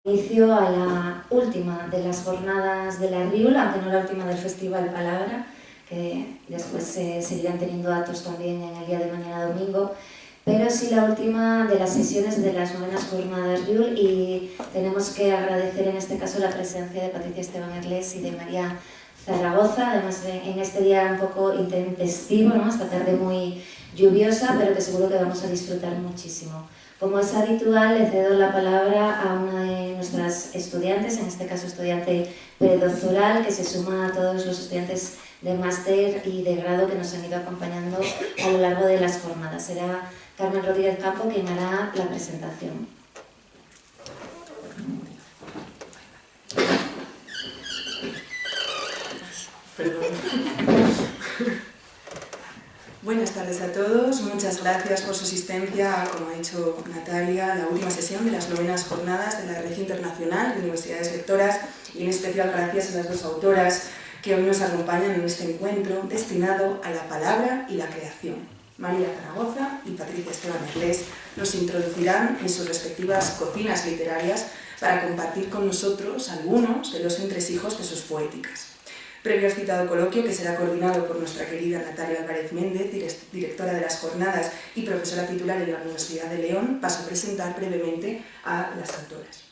Inicio a la última de las jornadas de la RIUL, aunque no la última del Festival Palabra, que después se seguirán teniendo actos también en el día de mañana domingo, pero sí la última de las sesiones de las novenas jornadas RIUL, y tenemos que agradecer en este caso la presencia de Patricia Esteban Erles y de María Zaragoza, además en este día un poco intempestivo, ¿no? Esta tarde muy lluviosa, pero que seguro que vamos a disfrutar muchísimo. Como es habitual, le cedo la palabra a una de nuestras estudiantes, en este caso estudiante predoctoral, que se suma a todos los estudiantes de máster y de grado que nos han ido acompañando a lo largo de las jornadas. Será Carmen Rodríguez Campo quien hará la presentación. Perdón. Buenas tardes a todos, muchas gracias por su asistencia, como ha dicho Natalia, a la última sesión de las novenas jornadas de la Red Internacional de Universidades Lectoras, y en especial gracias a las dos autoras que hoy nos acompañan en este encuentro destinado a la palabra y la creación. María Zaragoza y Patricia Esteban Erles nos introducirán en sus respectivas cocinas literarias para compartir con nosotros algunos de los entresijos de sus poéticas. Previo al citado coloquio, que será coordinado por nuestra querida Natalia Álvarez Méndez, directora de las jornadas y profesora titular en la Universidad de León, paso a presentar brevemente a las autoras.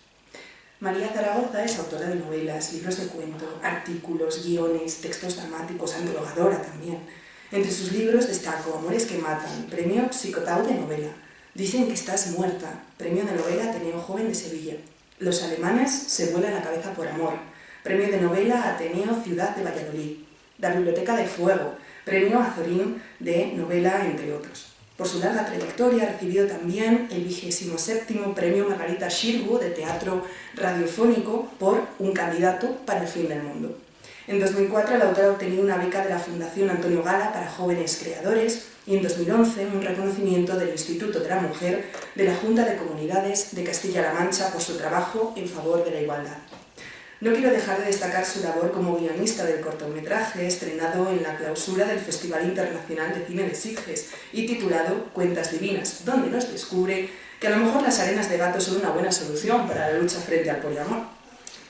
María Zaragoza es autora de novelas, libros de cuento, artículos, guiones, textos dramáticos, antologadora también. Entre sus libros destaco Amores que matan, premio Psicotau de novela, Dicen que estás muerta, premio de novela Ateneo Joven de Sevilla, Los alemanes se vuelan la cabeza por amor, premio de novela Ateneo Ciudad de Valladolid, La Biblioteca de Fuego, premio Azorín de novela, entre otros. Por su larga trayectoria ha recibido también el 27º premio Margarita Xirgu de teatro radiofónico por Un candidato para el fin del mundo. En 2004 la autora ha obtenido una beca de la Fundación Antonio Gala para jóvenes creadores y en 2011 un reconocimiento del Instituto de la Mujer de la Junta de Comunidades de Castilla-La Mancha por su trabajo en favor de la igualdad. No quiero dejar de destacar su labor como guionista del cortometraje estrenado en la clausura del Festival Internacional de Cine de Sitges y titulado Cuentas Divinas, donde nos descubre que a lo mejor las arenas de gato son una buena solución para la lucha frente al poliamor.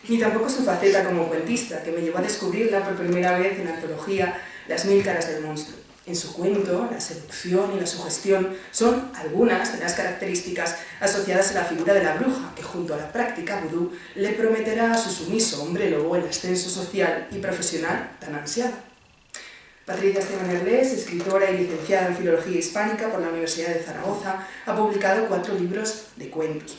Ni tampoco su faceta como cuentista, que me llevó a descubrirla por primera vez en la antología Las 1000 caras del monstruo. En su cuento, la seducción y la sugestión son algunas de las características asociadas a la figura de la bruja, que junto a la práctica vudú le prometerá a su sumiso hombre lobo el ascenso social y profesional tan ansiado. Patricia Esteban Erles, escritora y licenciada en Filología Hispánica por la Universidad de Zaragoza, ha publicado 4 libros de cuentos.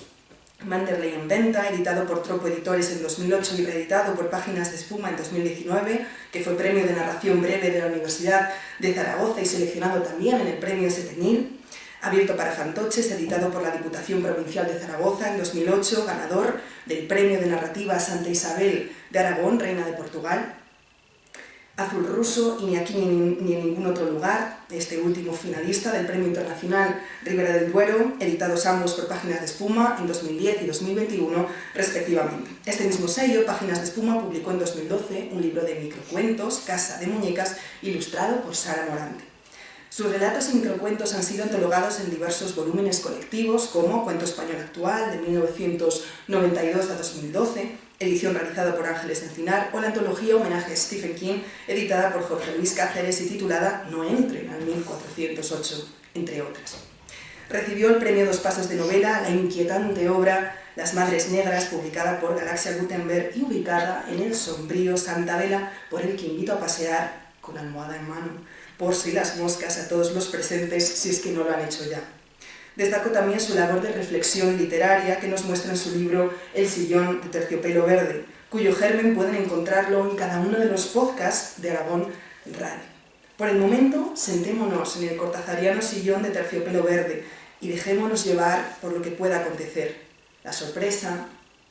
Manderley en venta, editado por Tropo Editores en 2008 y reeditado por Páginas de Espuma en 2019, que fue premio de narración breve de la Universidad de Zaragoza y seleccionado también en el premio Setenil. Abierto para fantoches, editado por la Diputación Provincial de Zaragoza en 2008, ganador del premio de narrativa Santa Isabel de Aragón, Reina de Portugal. Azul ruso y Ni aquí ni en ningún otro lugar, este último finalista del Premio Internacional Ribera del Duero, editados ambos por Páginas de Espuma en 2010 y 2021 respectivamente. Este mismo sello, Páginas de Espuma, publicó en 2012 un libro de microcuentos, Casa de Muñecas, ilustrado por Sara Morante. Sus relatos y microcuentos han sido antologados en diversos volúmenes colectivos como Cuento Español Actual, de 1992 a 2012, edición realizada por Ángeles Encinar, o la antología Homenaje a Stephen King, editada por Jorge Luis Cáceres y titulada No entren al 1408, entre otras. Recibió el premio Dos Pasos de novela, la inquietante obra Las Madres Negras, publicada por Galaxia Gutenberg y ubicada en el sombrío Santa Vela, por el que invito a pasear con almohada en mano, por si las moscas a todos los presentes, si es que no lo han hecho ya. Destaco también su labor de reflexión literaria que nos muestra en su libro El sillón de terciopelo verde, cuyo germen pueden encontrarlo en cada uno de los podcasts de Aragón Radio. Por el momento, sentémonos en el cortazariano sillón de terciopelo verde y dejémonos llevar por lo que pueda acontecer. La sorpresa,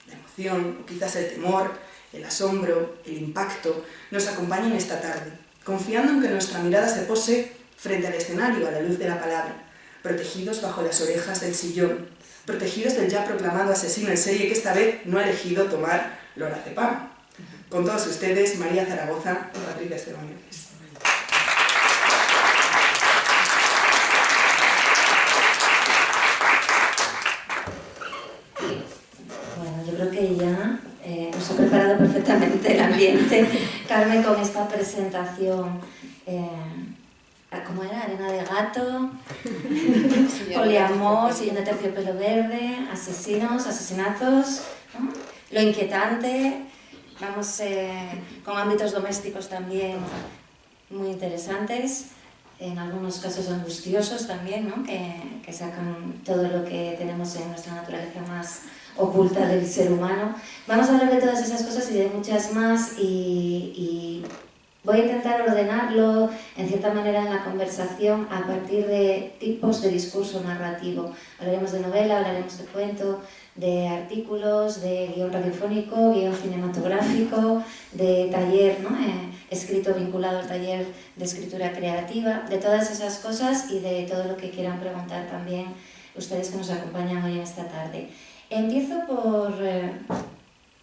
la emoción, o quizás el temor, el asombro, el impacto, nos acompañan esta tarde, confiando en que nuestra mirada se pose frente al escenario a la luz de la palabra, protegidos bajo las orejas del sillón, protegidos del ya proclamado asesino en serie que esta vez no ha elegido tomar lorazepam. Con todos ustedes, María Zaragoza y Patricia Esteban Erles. Bueno, yo creo que ambiente, Carmen, con esta presentación. ¿Cómo era? Arena de gato, poliamor, sillón de terciopelo verde, asesinos, asesinatos, ¿no? Lo inquietante, vamos con ámbitos domésticos también muy interesantes, en algunos casos angustiosos también, ¿no? que sacan todo lo que tenemos en nuestra naturaleza más oculta del ser humano. Vamos a hablar de todas esas cosas y de muchas más y voy a intentar ordenarlo en cierta manera en la conversación a partir de tipos de discurso narrativo. Hablaremos de novela, hablaremos de cuento, de artículos, de guión radiofónico, guión cinematográfico, de taller, ¿no? Escrito vinculado al taller de escritura creativa, de todas esas cosas y de todo lo que quieran preguntar también ustedes que nos acompañan hoy en esta tarde. Empiezo por... voy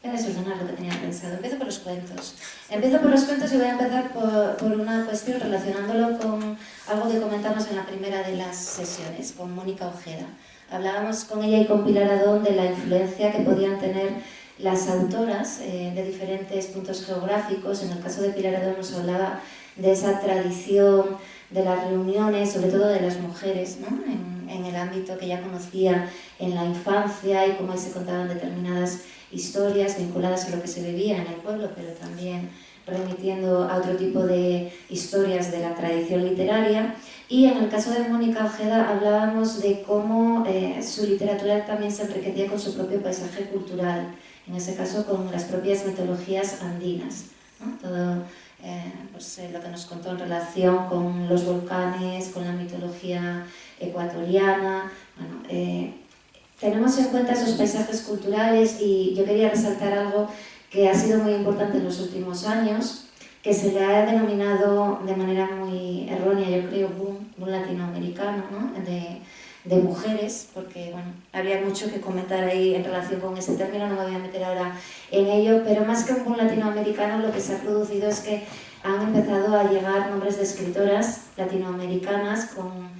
a desordenar lo que tenía pensado. Empiezo por los cuentos. Empiezo por los cuentos y voy a empezar por una cuestión relacionándolo con algo que comentamos en la primera de las sesiones, con Mónica Ojeda. Hablábamos con ella y con Pilar Adón de la influencia que podían tener las autoras de diferentes puntos geográficos. En el caso de Pilar Adón nos hablaba de esa tradición de las reuniones, sobre todo de las mujeres, ¿no? en el ámbito que ya conocía en la infancia y cómo ahí se contaban determinadas historias vinculadas a lo que se vivía en el pueblo, pero también remitiendo a otro tipo de historias de la tradición literaria. Y en el caso de Mónica Ojeda hablábamos de cómo su literatura también se enriquecía con su propio paisaje cultural, en ese caso con las propias mitologías andinas, ¿no? Todo pues, lo que nos contó en relación con los volcanes, con la mitología ecuatoriana. Bueno, tenemos en cuenta esos paisajes culturales y yo quería resaltar algo que ha sido muy importante en los últimos años, que se le ha denominado de manera muy errónea, yo creo, boom latinoamericano, ¿no? de mujeres, porque bueno, habría mucho que comentar ahí en relación con ese término, no me voy a meter ahora en ello, pero más que un boom latinoamericano lo que se ha producido es que han empezado a llegar nombres de escritoras latinoamericanas con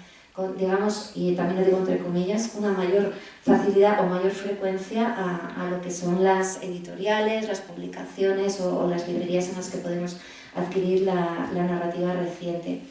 digamos, y también lo digo entre comillas, una mayor facilidad o mayor frecuencia a lo que son las editoriales, las publicaciones o las librerías en las que podemos adquirir la narrativa reciente.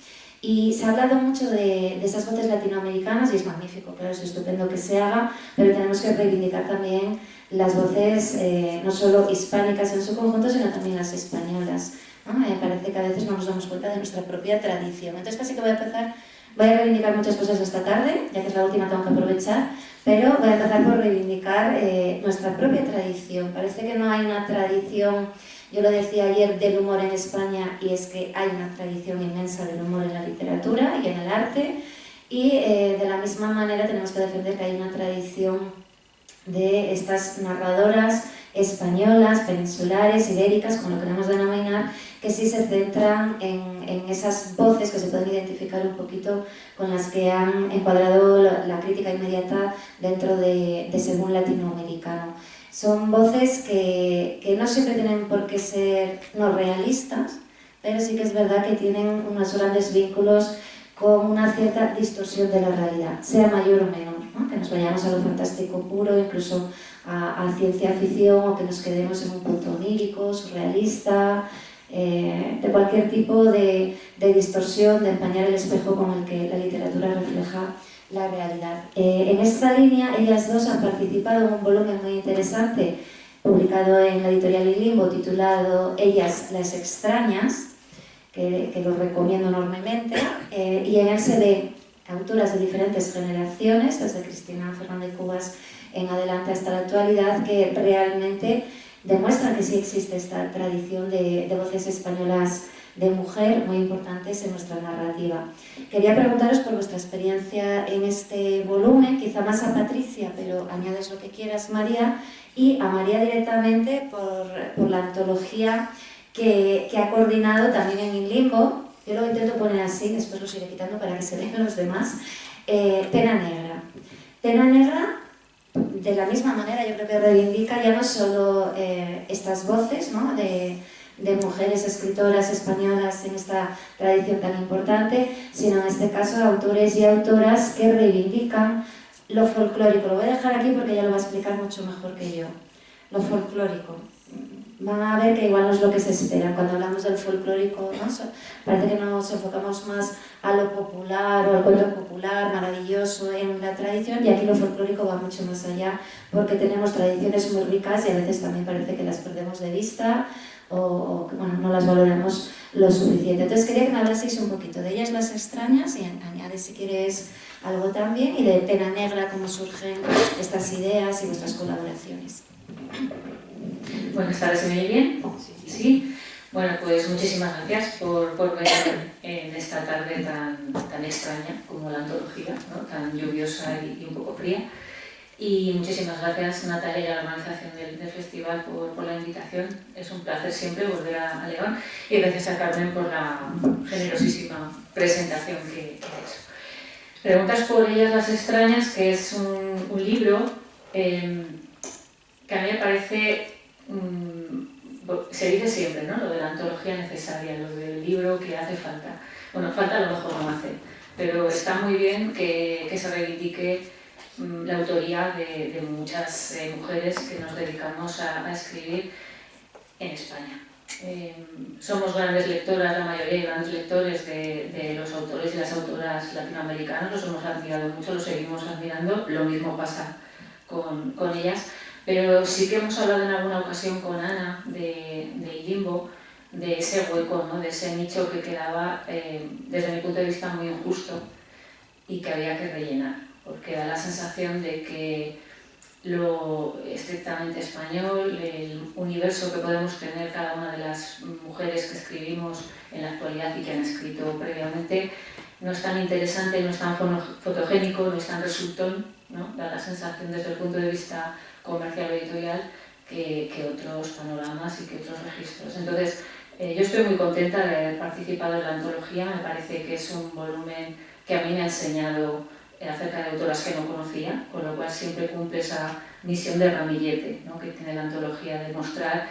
Y se ha hablado mucho de esas voces latinoamericanas y es magnífico, claro, es estupendo que se haga, pero tenemos que reivindicar también las voces no solo hispánicas en su conjunto, sino también las españolas, ¿no? Me parece que a veces no nos damos cuenta de nuestra propia tradición. Entonces casi que voy a reivindicar muchas cosas esta tarde, ya que es la última, tengo que aprovechar, pero voy a empezar por reivindicar nuestra propia tradición. Parece que no hay una tradición, yo lo decía ayer, del humor en España, y es que hay una tradición inmensa del humor en la literatura y en el arte, y de la misma manera tenemos que defender que hay una tradición de estas narradoras españolas, peninsulares, ibéricas, como lo queremos denominar, que sí se centran en esas voces que se pueden identificar un poquito con las que han encuadrado la crítica inmediata dentro de ese boom latinoamericano. Son voces que no siempre tienen por qué ser no realistas, pero sí que es verdad que tienen unos grandes vínculos con una cierta distorsión de la realidad, sea mayor o menor, ¿no? Que nos vayamos a lo fantástico puro, incluso a ciencia ficción, o que nos quedemos en un punto onírico, surrealista, de cualquier tipo de distorsión, de empañar el espejo con el que la literatura refleja la realidad. En esta línea, ellas dos han participado en un volumen muy interesante, publicado en la editorial Ilimbo, titulado Ellas las extrañas, que lo recomiendo enormemente, y en él se ve autoras de diferentes generaciones, desde Cristina Fernández Cubas en adelante hasta la actualidad, que realmente demuestran que sí existe esta tradición de voces españolas de mujer muy importantes en nuestra narrativa. Quería preguntaros por vuestra experiencia en este volumen, quizá más a Patricia, pero añades lo que quieras, María, y a María directamente por la antología que ha coordinado también en Inlimbo. Yo lo intento poner así, después los iré quitando para que se vean los demás. Pena Negra. Pena Negra, de la misma manera, yo creo que reivindica ya no solo estas voces, ¿no? de mujeres escritoras españolas en esta tradición tan importante, sino en este caso autores y autoras que reivindican lo folclórico. Lo voy a dejar aquí porque ella lo va a explicar mucho mejor que yo. Lo folclórico. van a ver que igual no es lo que se espera. Cuando hablamos del folclórico, ¿no? Parece que nos enfocamos más a lo popular o al cuento popular, maravilloso en la tradición, y aquí lo folclórico va mucho más allá, porque tenemos tradiciones muy ricas y a veces también parece que las perdemos de vista o bueno, no las valoramos lo suficiente. Entonces quería que me hablaseis un poquito de Ellas las extrañas, y añade si quieres algo también, y de Pena Negra, cómo surgen estas ideas y vuestras colaboraciones. Buenas tardes, ¿se me oye bien? Sí. Bueno, pues muchísimas gracias por venir en esta tarde tan extraña como la antología, ¿no? Tan lluviosa y un poco fría. Y muchísimas gracias, Natalia, y a la organización del festival por la invitación. Es un placer siempre volver a León, y gracias a Carmen por la generosísima presentación que ha hecho. Preguntas por Ellas las extrañas, que es un libro que a mí me parece, se dice siempre, ¿no? Lo de la antología necesaria, lo del libro que hace falta. Bueno, falta a lo mejor no hace, pero está muy bien que se reivindique la autoría de muchas mujeres que nos dedicamos a escribir en España. Somos grandes lectoras, la mayoría de grandes lectores de los autores y las autoras latinoamericanos, los hemos admirado mucho, los seguimos admirando, lo mismo pasa con ellas, pero sí que hemos hablado en alguna ocasión con Ana de Limbo, de ese hueco, ¿no? De ese nicho que quedaba, desde mi punto de vista, muy injusto y que había que rellenar, porque da la sensación de que lo estrictamente español, el universo que podemos tener cada una de las mujeres que escribimos en la actualidad y que han escrito previamente, no es tan interesante, no es tan fotogénico, no es tan resultón, ¿no? Da la sensación desde el punto de vista comercial o editorial que otros panoramas y que otros registros. Entonces, yo estoy muy contenta de haber participado en la antología, me parece que es un volumen que a mí me ha enseñado acerca de autoras que no conocía, con lo cual siempre cumple esa misión de ramillete, ¿no? Que tiene la antología, de mostrar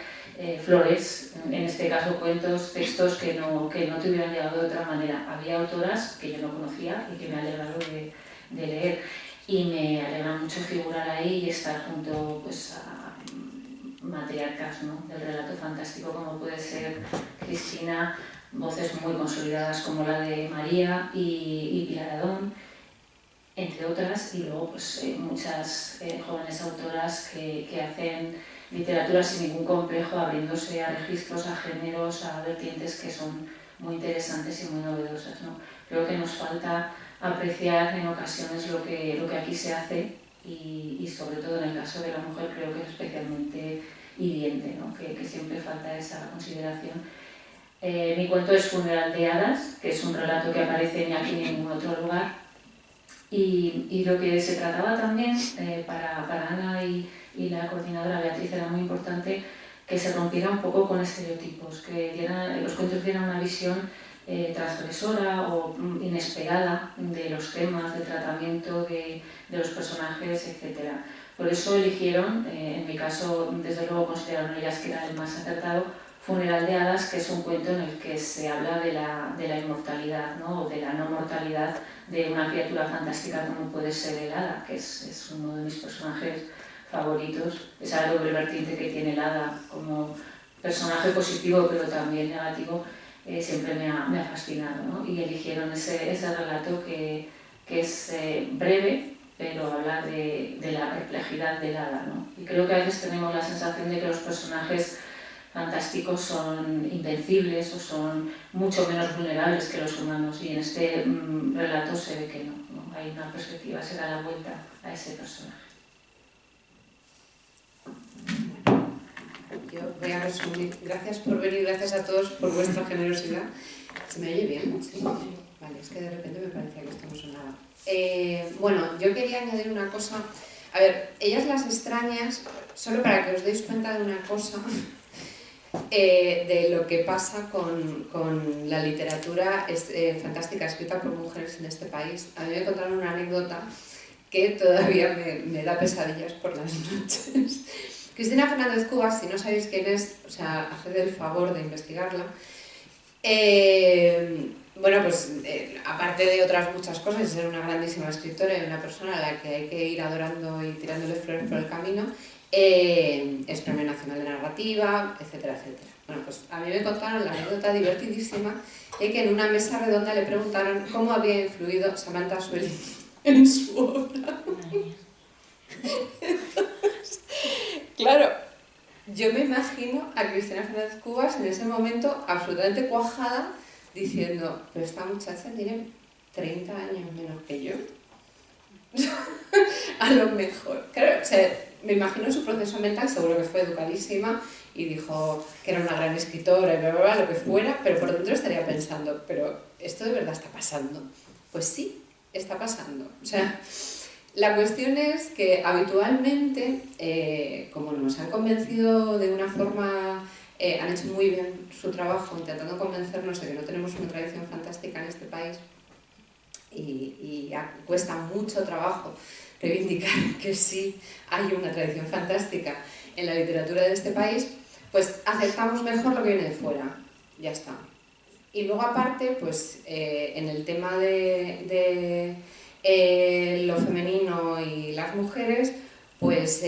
flores, en este caso cuentos, textos que no te hubieran llegado de otra manera. Había autoras que yo no conocía y que me ha alegrado de leer, y me alegra mucho figurar ahí y estar junto, pues, a matriarcas, ¿no? Del relato fantástico como puede ser Cristina, voces muy consolidadas como la de María y Pilar Adón, entre otras, y luego pues, muchas jóvenes autoras que hacen literatura sin ningún complejo, abriéndose a registros, a géneros, a vertientes que son muy interesantes y muy novedosas, ¿no? Creo que nos falta apreciar en ocasiones lo que aquí se hace, y sobre todo en el caso de la mujer creo que es especialmente hiriente, ¿no? Que siempre falta esa consideración. Mi cuento es Funeral de Hadas, que es un relato que aparece ni aquí ni en ningún otro lugar. Y lo que se trataba también para Ana y la coordinadora Beatriz era muy importante que se rompiera un poco con estereotipos, que los cuentos dieran una visión transgresora o inesperada de los temas, del tratamiento de los personajes, etc. Por eso eligieron, en mi caso desde luego consideraron ellas que era el más acertado, Funeral de Hadas, que es un cuento en el que se habla de la inmortalidad, ¿no? O de la no mortalidad de una criatura fantástica como puede ser el hada, que es uno de mis personajes favoritos. Esa doble vertiente que tiene el hada como personaje positivo pero también negativo, siempre me ha fascinado, ¿no? Y eligieron ese relato que es breve, pero habla de la perplejidad del hada, ¿no? Y creo que a veces tenemos la sensación de que los personajes fantásticos son invencibles o son mucho menos vulnerables que los humanos, y en este relato se ve que no, ¿no? Hay una perspectiva, se da la vuelta a ese personaje. Yo voy a resumir. Gracias por venir, gracias a todos por vuestra generosidad. ¿Se me oye bien? Sí. Vale, es que de repente me parecía que esto no sonaba. Bueno, yo quería añadir una cosa. A ver, Ellas las extrañas, solo para que os deis cuenta de una cosa, de lo que pasa con la literatura fantástica escrita por mujeres en este país. A mí me contaron una anécdota que todavía me da pesadillas por las noches. Cristina Fernández Cubas, si no sabéis quién es, o sea, haced el favor de investigarla. Bueno, pues aparte de otras muchas cosas, es una grandísima escritora y una persona a la que hay que ir adorando y tirándole flores por el camino. es Premio Nacional de Narrativa, etcétera, etcétera. Bueno, pues a mí me contaron la anécdota divertidísima de que en una mesa redonda le preguntaron cómo había influido Samantha Swelling en su obra. Entonces, claro, yo me imagino a Cristina Fernández Cubas en ese momento absolutamente cuajada diciendo, pero esta muchacha tiene 30 años menos que yo. A lo mejor. Claro, o sea, me imagino su proceso mental, seguro que fue educadísima y dijo que era una gran escritora y bla, bla, bla, lo que fuera, pero por dentro estaría pensando, pero ¿esto de verdad está pasando? Pues sí, está pasando. O sea, la cuestión es que habitualmente, como nos han convencido de una forma, han hecho muy bien su trabajo intentando convencernos de que no tenemos una tradición fantástica en este país y cuesta mucho trabajo reivindicar que sí hay una tradición fantástica en la literatura de este país, pues aceptamos mejor lo que viene de fuera, ya está. Y luego aparte, pues en el tema de lo femenino y las mujeres, pues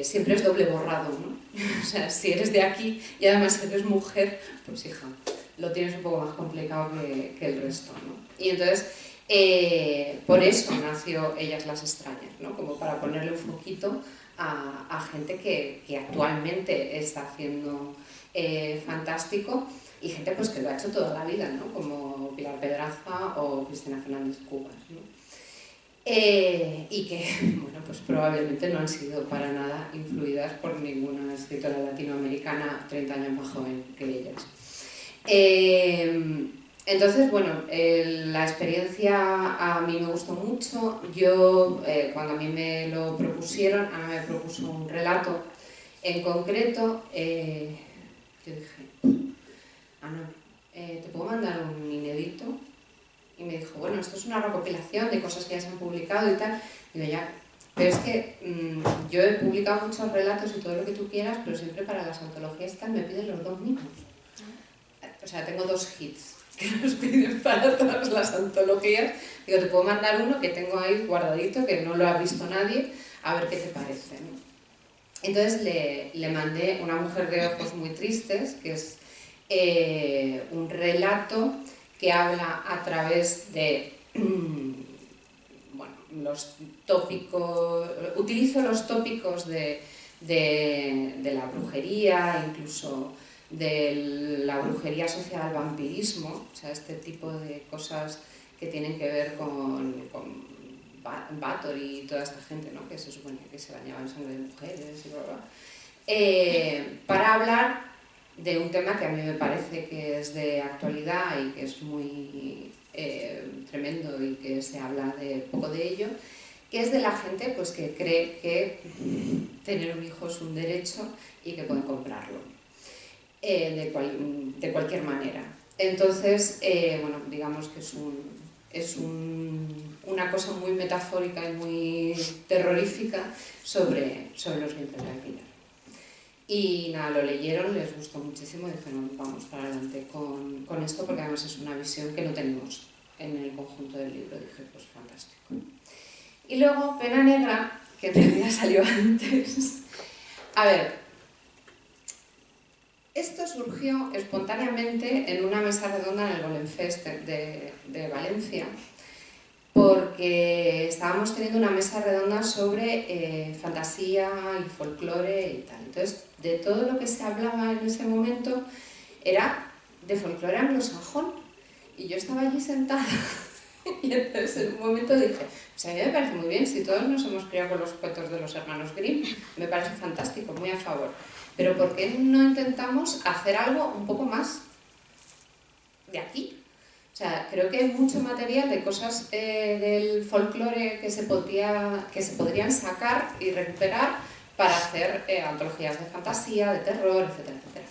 siempre es doble borrado, ¿no? O sea, si eres de aquí y además eres mujer, pues hija, lo tienes un poco más complicado que el resto, ¿no? Y entonces, por eso nació Ellas las extrañas, ¿no? Como para ponerle un foquito a gente que actualmente está haciendo fantástico y gente pues, que lo ha hecho toda la vida, ¿no? Como Pilar Pedraza o Cristina Fernández Cubas, ¿no? Y que, bueno, pues probablemente no han sido para nada influidas por ninguna escritora latinoamericana 30 años más joven que ellas. Entonces, bueno, la experiencia a mí me gustó mucho. Yo, cuando a mí me lo propusieron, Ana me propuso un relato en concreto, yo dije, Ana, ¿te puedo mandar un inédito? Y me dijo, bueno, esto es una recopilación de cosas que ya se han publicado y tal. Digo, ya, pero es que yo he publicado muchos relatos y todo lo que tú quieras, pero siempre para las antologías tal me piden los 2 mismos. O sea, tengo 2 hits que nos piden para todas las antologías. Digo, te puedo mandar uno que tengo ahí guardadito, que no lo ha visto nadie, a ver qué te parece, ¿no? Entonces le mandé Una mujer de ojos muy tristes, que es un relato que habla a través de bueno, los tópicos, utilizo los tópicos de la brujería, incluso de la brujería asociada al vampirismo, o sea, este tipo de cosas que tienen que ver con Bathory y toda esta gente, ¿no? Que se suponía que se bañaba en sangre de mujeres y bla, bla. Para hablar de un tema que a mí me parece que es de actualidad y que es muy tremendo y que se habla de poco de ello, que es de la gente pues, que cree que tener un hijo es un derecho y que pueden comprarlo de cualquier manera. Entonces, bueno, digamos que es una cosa muy metafórica y muy terrorífica sobre los vientres de alquiler. Y nada, lo leyeron, les gustó muchísimo y dijeron, vamos para adelante con esto, porque además es una visión que no tenemos en el conjunto del libro. Dije, pues fantástico. Y luego, Pena Negra, que en realidad salió antes. A ver, esto surgió espontáneamente en una mesa redonda en el Golem Fest de Valencia, porque estábamos teniendo una mesa redonda sobre fantasía y folclore y tal. Entonces, de todo lo que se hablaba en ese momento era de folclore anglosajón. Y yo estaba allí sentada y entonces en un momento dije, pues a mí me parece muy bien, si todos nos hemos criado con los cuentos de los hermanos Grimm, me parece fantástico, muy a favor. Pero ¿por qué no intentamos hacer algo un poco más de aquí? O sea, creo que hay mucho material de cosas del folclore que se podrían sacar y recuperar para hacer antologías de fantasía, de terror, etcétera, etcétera.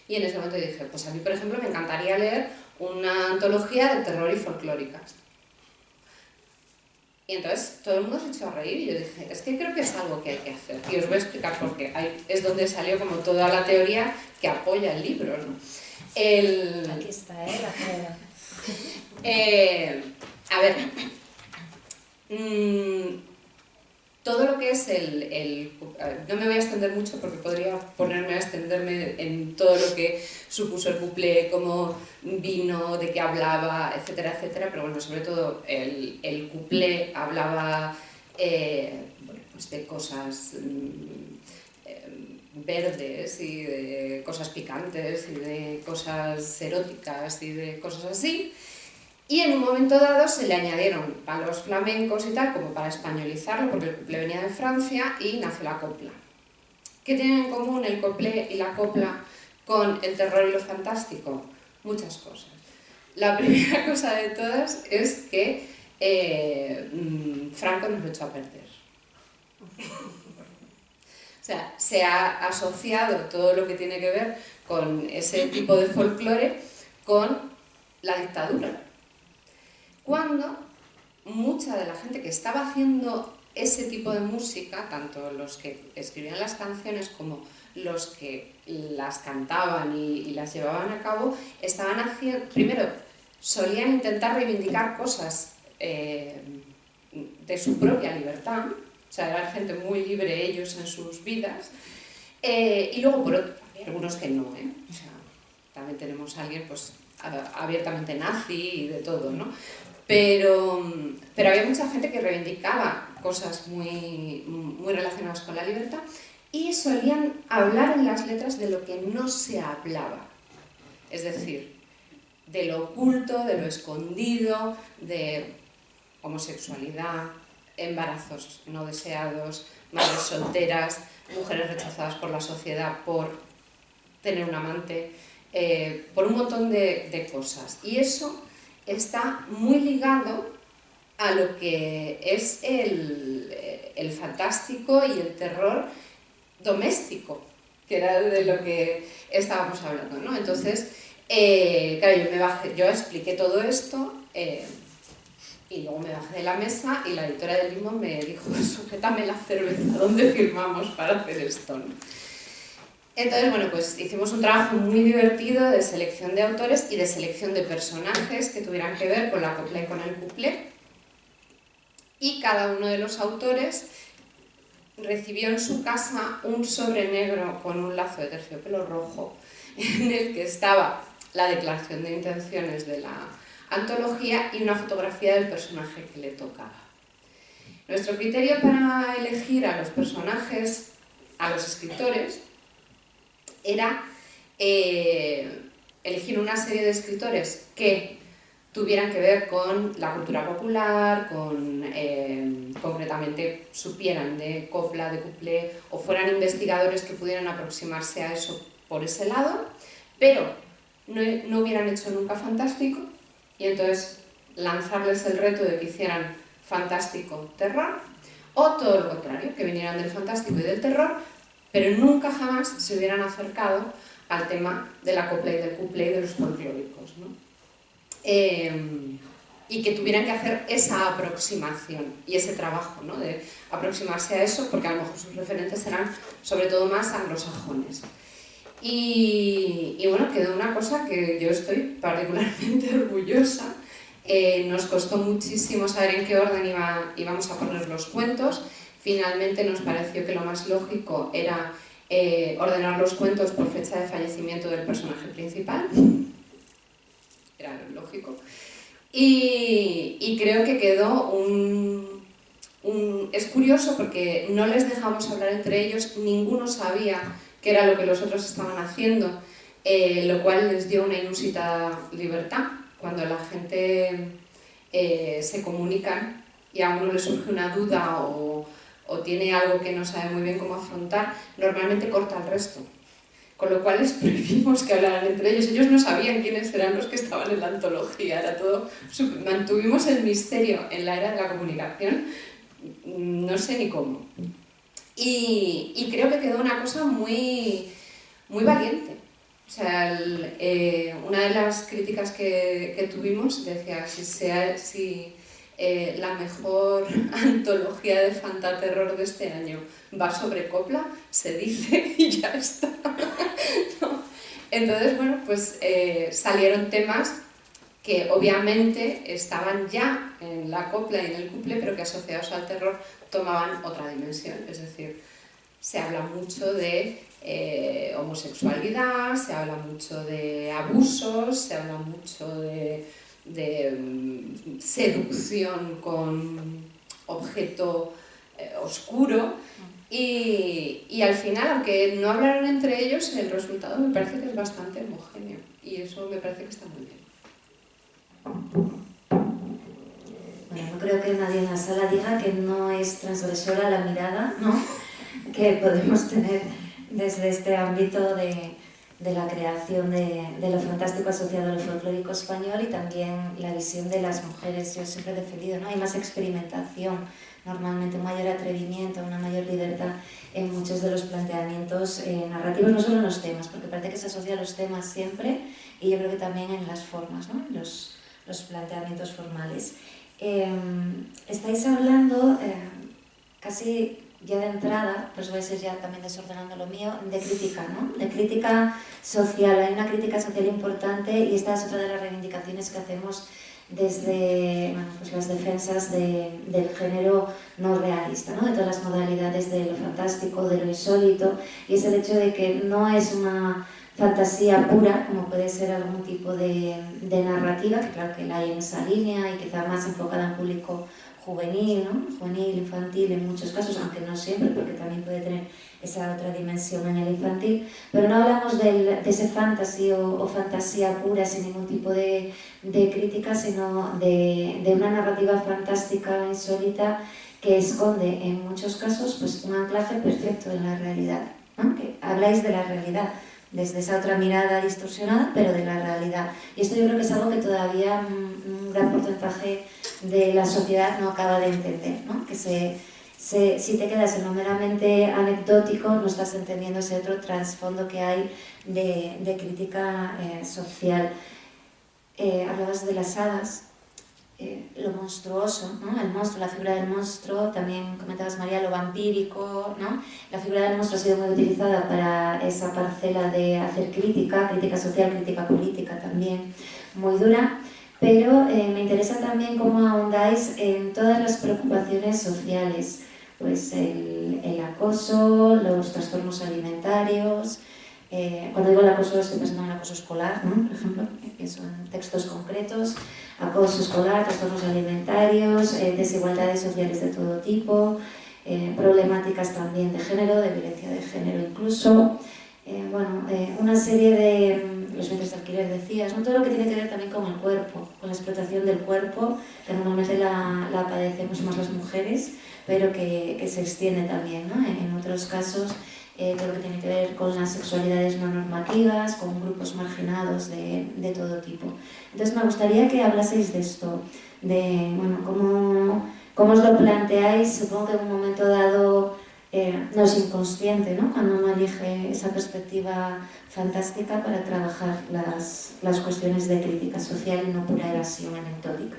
Y en ese momento dije, pues a mí, por ejemplo, me encantaría leer una antología de terror y folclóricas. Y entonces todo el mundo se echó a reír y yo dije, es que creo que es algo que hay que hacer. Y os voy a explicar por qué. Es donde salió como toda la teoría que apoya el libro, ¿no? Aquí está, la teoría. A ver, todo lo que es no me voy a extender mucho porque podría ponerme a extenderme en todo lo que supuso el cuplé, cómo vino, de qué hablaba, etcétera, etcétera, pero bueno, sobre todo el cuplé hablaba bueno, pues de cosas verdes y de cosas picantes y de cosas eróticas y de cosas así. Y en un momento dado se le añadieron palos flamencos y tal, como para españolizarlo, porque el cuplé venía de Francia y nació la copla. ¿Qué tienen en común el cuplé y la copla con el terror y lo fantástico? Muchas cosas. La primera cosa de todas es que Franco nos lo echó a perder. O sea, se ha asociado todo lo que tiene que ver con ese tipo de folclore con la dictadura. Cuando mucha de la gente que estaba haciendo ese tipo de música, tanto los que escribían las canciones como los que las cantaban y las llevaban a cabo, estaban haciendo, primero, solían intentar reivindicar cosas de su propia libertad, o sea, eran gente muy libre ellos en sus vidas, y luego por otro, había algunos que no, o sea, también tenemos a alguien pues abiertamente nazi y de todo, ¿no? Pero había mucha gente que reivindicaba cosas muy relacionadas con la libertad y solían hablar en las letras de lo que no se hablaba, es decir, de lo oculto, de lo escondido, de homosexualidad, embarazos no deseados, madres solteras, mujeres rechazadas por la sociedad por tener un amante, por un montón de cosas. Y eso está muy ligado a lo que es el fantástico y el terror doméstico, que era de lo que estábamos hablando, ¿no? Entonces, claro, yo expliqué todo esto y luego me bajé de la mesa y la editora del Limón me dijo, sujétame la cerveza, ¿dónde firmamos para hacer esto, ¿no? Entonces, bueno, pues hicimos un trabajo muy divertido de selección de autores y de selección de personajes que tuvieran que ver con la copla y con el cuplé. Y cada uno de los autores recibió en su casa un sobre negro con un lazo de terciopelo rojo en el que estaba la declaración de intenciones de la antología y una fotografía del personaje que le tocaba. Nuestro criterio para elegir a los personajes, a los escritores, era elegir una serie de escritores que tuvieran que ver con la cultura popular, concretamente supieran de copla, de cuplé, o fueran investigadores que pudieran aproximarse a eso por ese lado, pero no hubieran hecho nunca fantástico, y entonces lanzarles el reto de que hicieran fantástico terror, o todo lo contrario, que vinieran del fantástico y del terror, pero nunca jamás se hubieran acercado al tema de la copla y del cuplé y de los folclóricos, ¿no? Y que tuvieran que hacer esa aproximación y ese trabajo, ¿no? De aproximarse a eso, porque a lo mejor sus referentes eran sobre todo más anglosajones. Y bueno, quedó una cosa que yo estoy particularmente orgullosa. Nos costó muchísimo saber en qué orden íbamos a poner los cuentos. Finalmente nos pareció que lo más lógico era ordenar los cuentos por fecha de fallecimiento del personaje principal. Era lo lógico. Y creo que quedó es curioso porque no les dejamos hablar entre ellos, ninguno sabía qué era lo que los otros estaban haciendo, lo cual les dio una inusitada libertad. Cuando la gente se comunican y a uno le surge una duda o tiene algo que no sabe muy bien cómo afrontar, normalmente corta el resto. Con lo cual les prohibimos que hablaran entre ellos. Ellos no sabían quiénes eran los que estaban en la antología. Era todo, mantuvimos el misterio en la era de la comunicación, no sé ni cómo. Y creo que quedó una cosa muy, muy valiente. O sea, una de las críticas que tuvimos decía, si la mejor antología de fantaterror de este año va sobre copla, se dice y ya está. ¿No? Entonces, bueno, pues salieron temas que obviamente estaban ya en la copla y en el couple, pero que asociados al terror tomaban otra dimensión. Es decir, se habla mucho de homosexualidad, se habla mucho de abusos, se habla mucho de seducción con objeto oscuro, y al final, aunque no hablaron entre ellos, el resultado me parece que es bastante homogéneo, y eso me parece que está muy bien. Bueno, no creo que nadie en la sala diga que no es transgresora la mirada, ¿no?, que podemos tener desde este ámbito de la creación de lo fantástico asociado al folclórico español, y también la visión de las mujeres. Yo siempre he defendido, ¿no?, hay más experimentación, normalmente un mayor atrevimiento, una mayor libertad en muchos de los planteamientos narrativos, no solo en los temas, porque parece que se asocia a los temas siempre, y yo creo que también en las formas, ¿no?, los planteamientos formales. Estáis hablando casi ya de entrada, pues voy a ser ya también desordenando lo mío, de crítica, ¿no?, de crítica social. Hay una crítica social importante, y esta es otra de las reivindicaciones que hacemos desde, bueno, pues las defensas del género no realista, ¿no?, de todas las modalidades de lo fantástico, de lo insólito, y es el hecho de que no es una fantasía pura, como puede ser algún tipo de narrativa, que claro que la hay en esa línea y quizá más enfocada en público juvenil, ¿no?, juvenil, infantil en muchos casos, aunque no siempre, porque también puede tener esa otra dimensión en el infantil, pero no hablamos de ese fantasy o fantasía pura sin ningún tipo de crítica, sino de una narrativa fantástica, insólita, que esconde en muchos casos pues un anclaje perfecto en la realidad, ¿no?, que habláis de la realidad desde esa otra mirada distorsionada, pero de la realidad. Y esto yo creo que es algo que todavía un gran porcentaje de la sociedad no acaba de entender, ¿no?, que si te quedas en lo meramente anecdótico, no estás entendiendo ese otro trasfondo que hay de crítica social. Hablabas de las hadas, lo monstruoso, ¿no?, el monstruo, la figura del monstruo, también comentabas, María, lo vampírico, ¿no?, la figura del monstruo ha sido muy utilizada para esa parcela de hacer crítica social, crítica política también, muy dura, pero me interesa también cómo ahondáis en todas las preocupaciones sociales, pues el acoso, los trastornos alimentarios. Cuando digo el acoso estoy pensando en el acoso escolar, ¿no?, por ejemplo, pienso en textos concretos, acoso escolar, trastornos alimentarios, desigualdades sociales de todo tipo, problemáticas también de género, de violencia de género incluso, una serie de los vientres de alquiler decías, ¿no?, todo lo que tiene que ver también con el cuerpo, con la explotación del cuerpo, que normalmente la padecemos más las mujeres, pero que se extiende también, ¿no?, en otros casos. Todo lo que tiene que ver con las sexualidades no normativas, con grupos marginados de todo tipo. Entonces me gustaría que hablaseis de esto, de bueno, cómo os lo planteáis. Supongo que en un momento dado no es inconsciente, ¿no?, cuando uno elige esa perspectiva fantástica para trabajar las cuestiones de crítica social y no pura evasión anecdótica.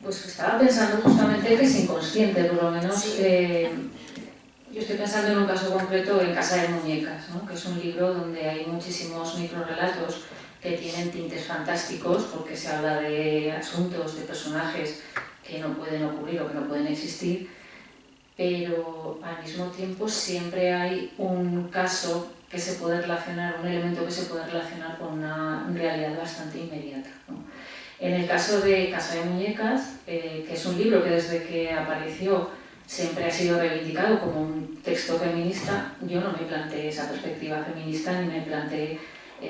Pues estaba pensando justamente que es inconsciente, por lo menos. Sí. Yo estoy pensando en un caso concreto, en Casa de Muñecas, ¿no?, que es un libro donde hay muchísimos microrelatos que tienen tintes fantásticos, porque se habla de asuntos, de personajes que no pueden ocurrir o que no pueden existir, pero al mismo tiempo siempre hay un caso que se puede relacionar, un elemento que se puede relacionar con una realidad bastante inmediata, ¿no? En el caso de Casa de Muñecas, que es un libro que desde que apareció siempre ha sido reivindicado como un texto feminista, yo no me planteé esa perspectiva feminista ni me planteé,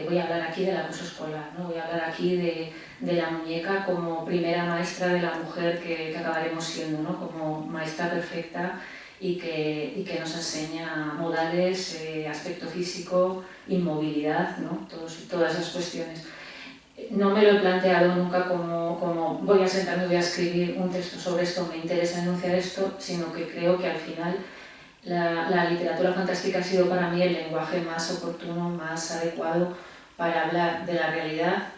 voy a hablar aquí del acoso escolar, ¿no?, voy a hablar aquí de la muñeca como primera maestra de la mujer que acabaremos siendo, ¿no?, como maestra perfecta y que nos enseña modales, aspecto físico, inmovilidad, ¿no?, todas esas cuestiones. No me lo he planteado nunca como voy a sentarme, voy a escribir un texto sobre esto, me interesa enunciar esto, sino que creo que al final la literatura fantástica ha sido para mí el lenguaje más oportuno, más adecuado para hablar de la realidad,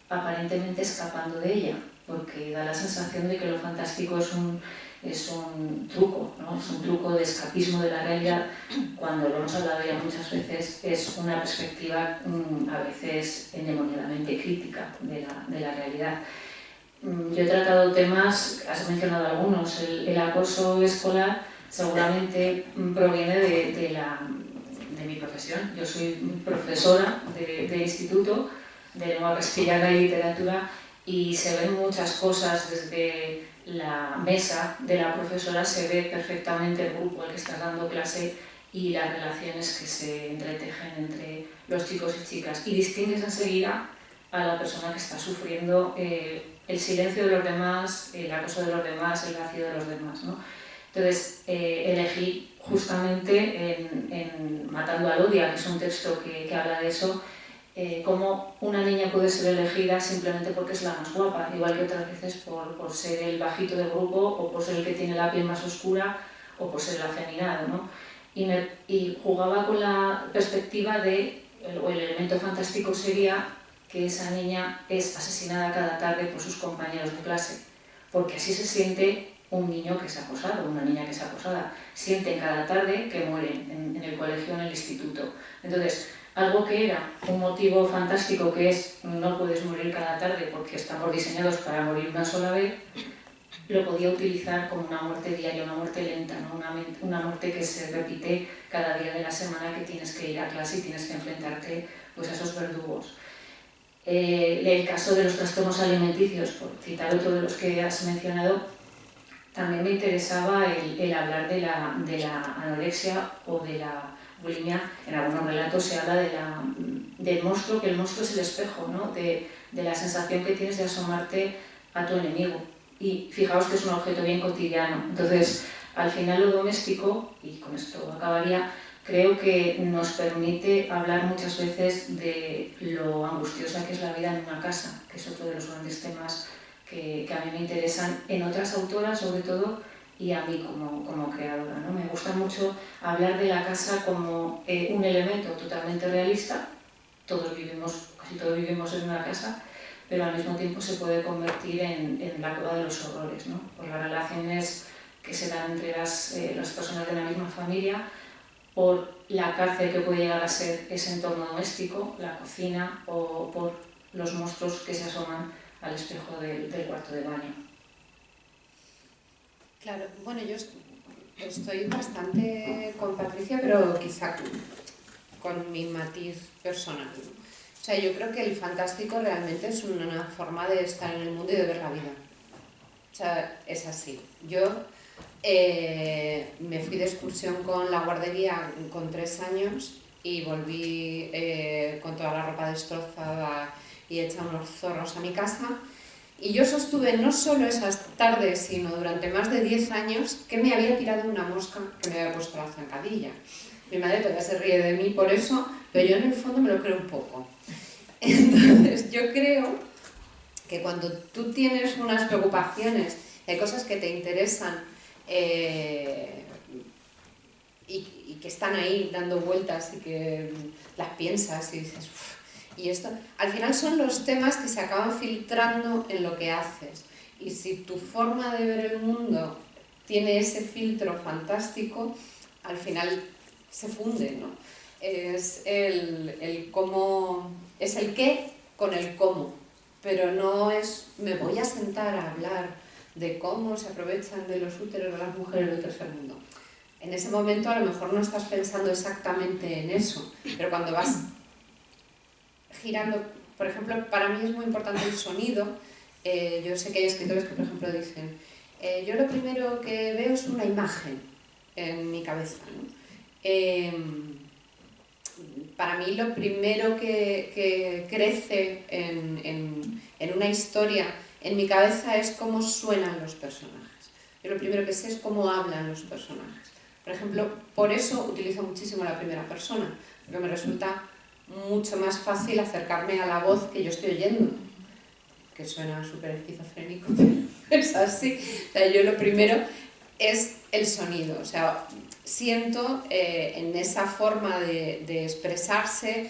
aparentemente escapando de ella, porque da la sensación de que lo fantástico es un truco, ¿no? Es un truco de escapismo de la realidad, cuando lo hemos hablado ya muchas veces, es una perspectiva a veces endemoniadamente crítica de la realidad. Yo he tratado temas, has mencionado algunos, el acoso escolar seguramente proviene de mi profesión. Yo soy profesora de instituto, de lengua castellana y literatura, y se ven muchas cosas desde la mesa de la profesora, se ve perfectamente el grupo al que está dando clase y las relaciones que se entretejen entre los chicos y chicas, y distingues enseguida a la persona que está sufriendo el silencio de los demás, el acoso de los demás, el vacío de los demás, ¿no? Entonces elegí justamente en Matando a Odia, que es un texto que habla de eso, cómo una niña puede ser elegida simplemente porque es la más guapa, igual que otras veces por ser el bajito del grupo, o por ser el que tiene la piel más oscura, o por ser el afeminado, ¿no? Y jugaba con la perspectiva o el elemento fantástico sería que esa niña es asesinada cada tarde por sus compañeros de clase, porque así se siente un niño que es acosado, una niña que es acosada. Sienten cada tarde que mueren en el colegio, en el instituto. Entonces, algo que era un motivo fantástico, que es no puedes morir cada tarde porque estamos diseñados para morir una sola vez, lo podía utilizar como una muerte diaria, una muerte lenta, ¿no? Una muerte que se repite cada día de la semana, que tienes que ir a clase y tienes que enfrentarte pues, a esos verdugos. El caso de los trastornos alimenticios, por citar otro de los que has mencionado, también me interesaba el hablar de la anorexia o de la bulimia. En algunos relatos se habla del monstruo, que el monstruo es el espejo, ¿no? de la sensación que tienes de asomarte a tu enemigo. Y fijaos que es un objeto bien cotidiano. Entonces, al final lo doméstico, y con esto acabaría, creo que nos permite hablar muchas veces de lo angustiosa que es la vida en una casa, que es otro de los grandes temas que a mí me interesan en otras autoras, sobre todo, y a mí como creadora, ¿no? Me gusta mucho hablar de la casa como un elemento totalmente realista. Casi todos vivimos en una casa, pero al mismo tiempo se puede convertir en la cueva de los horrores, ¿no? Por las relaciones que se dan entre las personas de la misma familia, por la cárcel que puede llegar a ser ese entorno doméstico, la cocina, o por los monstruos que se asoman al espejo del cuarto de baño. Claro, bueno, yo estoy bastante con Patricia, pero quizá con mi matiz personal. O sea, yo creo que el fantástico realmente es una forma de estar en el mundo y de ver la vida. O sea, es así. Yo me fui de excursión con la guardería con 3 años y volví con toda la ropa destrozada y hecha unos zorros a mi casa. Y yo sostuve no solo esas tardes, sino durante más de 10 años que me había tirado una mosca que me había puesto la zancadilla. Mi madre todavía se ríe de mí por eso, pero yo en el fondo me lo creo un poco. Entonces yo creo que cuando tú tienes unas preocupaciones, hay cosas que te interesan y que están ahí dando vueltas y que las piensas y dices, uff, y esto, al final son los temas que se acaban filtrando en lo que haces. Y si tu forma de ver el mundo tiene ese filtro fantástico, al final se funde, ¿no? Es el cómo, es el qué con el cómo, pero no es me voy a sentar a hablar de cómo se aprovechan de los úteros de las mujeres del tercer mundo. En ese momento a lo mejor no estás pensando exactamente en eso, pero cuando vas girando, por ejemplo, para mí es muy importante el sonido. Yo sé que hay escritores que, por ejemplo, dicen yo lo primero que veo es una imagen en mi cabeza, ¿no? Para mí lo primero que crece en una historia en mi cabeza es cómo suenan los personajes. Yo lo primero que sé es cómo hablan los personajes. Por ejemplo, por eso utilizo muchísimo la primera persona, porque me resulta mucho más fácil acercarme a la voz que yo estoy oyendo, que suena súper esquizofrénico, pero es así. O sea, yo lo primero es el sonido, o sea, siento en esa forma de expresarse,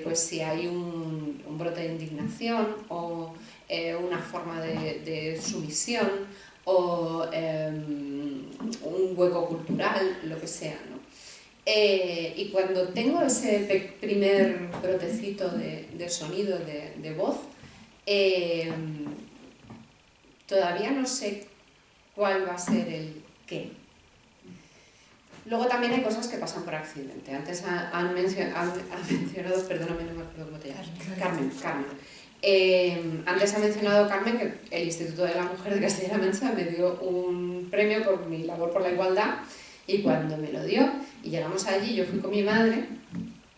pues si hay un brote de indignación o una forma de sumisión o un hueco cultural, lo que sea, ¿no? Y cuando tengo ese primer brotecito de sonido, de voz, todavía no sé cuál va a ser el qué. Luego también hay cosas que pasan por accidente. Antes han mencionado, perdóname, no me acuerdo cómo te llamas. Carmen. Antes ha mencionado Carmen que el Instituto de la Mujer de Castilla-La Mancha me dio un premio por mi labor por la igualdad, y cuando me lo dio y llegamos allí, yo fui con mi madre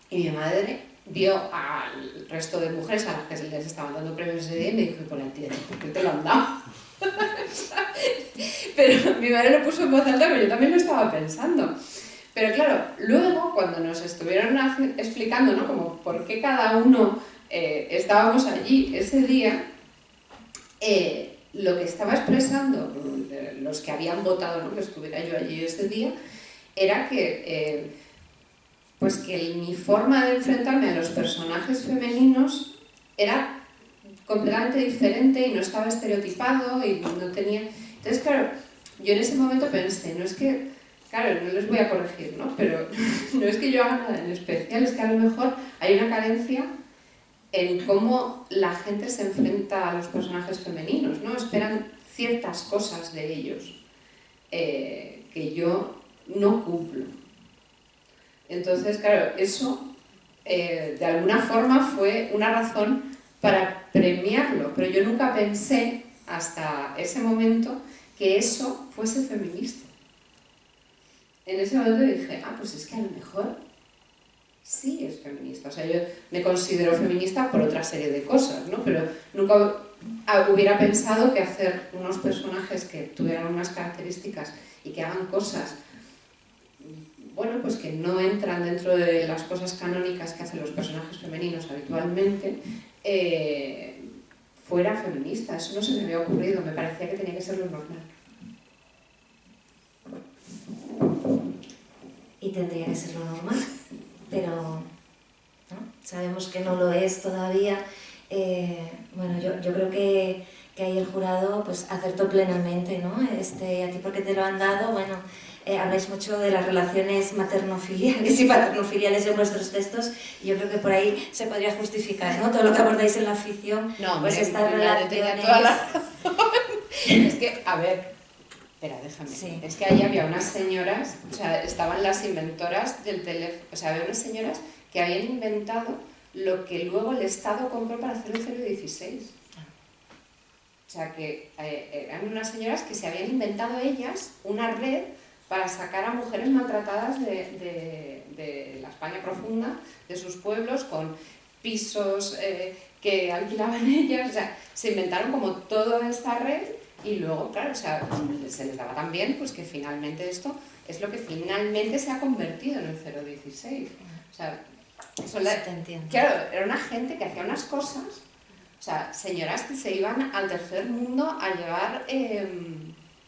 y mi madre vio al resto de mujeres a las que les estaban dando premios ese día y me dijo: por la tía, ¿por qué te lo han dado? Pero mi madre lo puso en voz alta, pero yo también lo estaba pensando. Pero claro, luego cuando nos estuvieron explicando, ¿no?, como por qué cada uno estábamos allí ese día, lo que estaba expresando los que habían votado, ¿no?, que estuviera yo allí ese día, era que, pues que mi forma de enfrentarme a los personajes femeninos era completamente diferente y no estaba estereotipado y no tenía... Entonces, claro, yo en ese momento pensé, no es que, claro, no les voy a corregir, ¿no?, pero no es que yo haga nada en especial, es que a lo mejor hay una carencia en cómo la gente se enfrenta a los personajes femeninos, ¿no? Esperan ciertas cosas de ellos que yo no cumplo. Entonces, claro, eso de alguna forma fue una razón para premiarlo, pero yo nunca pensé hasta ese momento que eso fuese feminista. En ese momento dije, pues es que a lo mejor sí es feminista. O sea, yo me considero feminista por otra serie de cosas, ¿no? Pero nunca hubiera pensado que hacer unos personajes que tuvieran unas características y que hagan cosas, bueno, pues que no entran dentro de las cosas canónicas que hacen los personajes femeninos habitualmente, fuera feminista. Eso no se me había ocurrido, me parecía que tenía que ser lo normal. Y tendría que ser lo normal, pero ¿no? Sabemos que no lo es todavía. Bueno, yo creo que ahí el jurado pues acertó plenamente, ¿no? A ti porque te lo han dado, bueno, habláis mucho de las relaciones materno-filiales y paterno-filiales en vuestros textos, y yo creo que por ahí se podría justificar, ¿no?, todo lo que abordáis en la ficción, no, pues estas relaciones... Es que, a ver, espera, déjame. Sí. Es que ahí había unas señoras, o sea, estaban las inventoras del teléfono, o sea, había unas señoras que habían inventado lo que luego el Estado compró para hacer el 016. O sea, que eran unas señoras que se habían inventado ellas una red para sacar a mujeres maltratadas de la España profunda, de sus pueblos, con pisos que alquilaban ellas. O sea, se inventaron como toda esta red y luego, claro, o sea, se les daba también pues que finalmente esto es lo que finalmente se ha convertido en el 016. O sea, claro, era una gente que hacía unas cosas, o sea, señoras que se iban al tercer mundo a llevar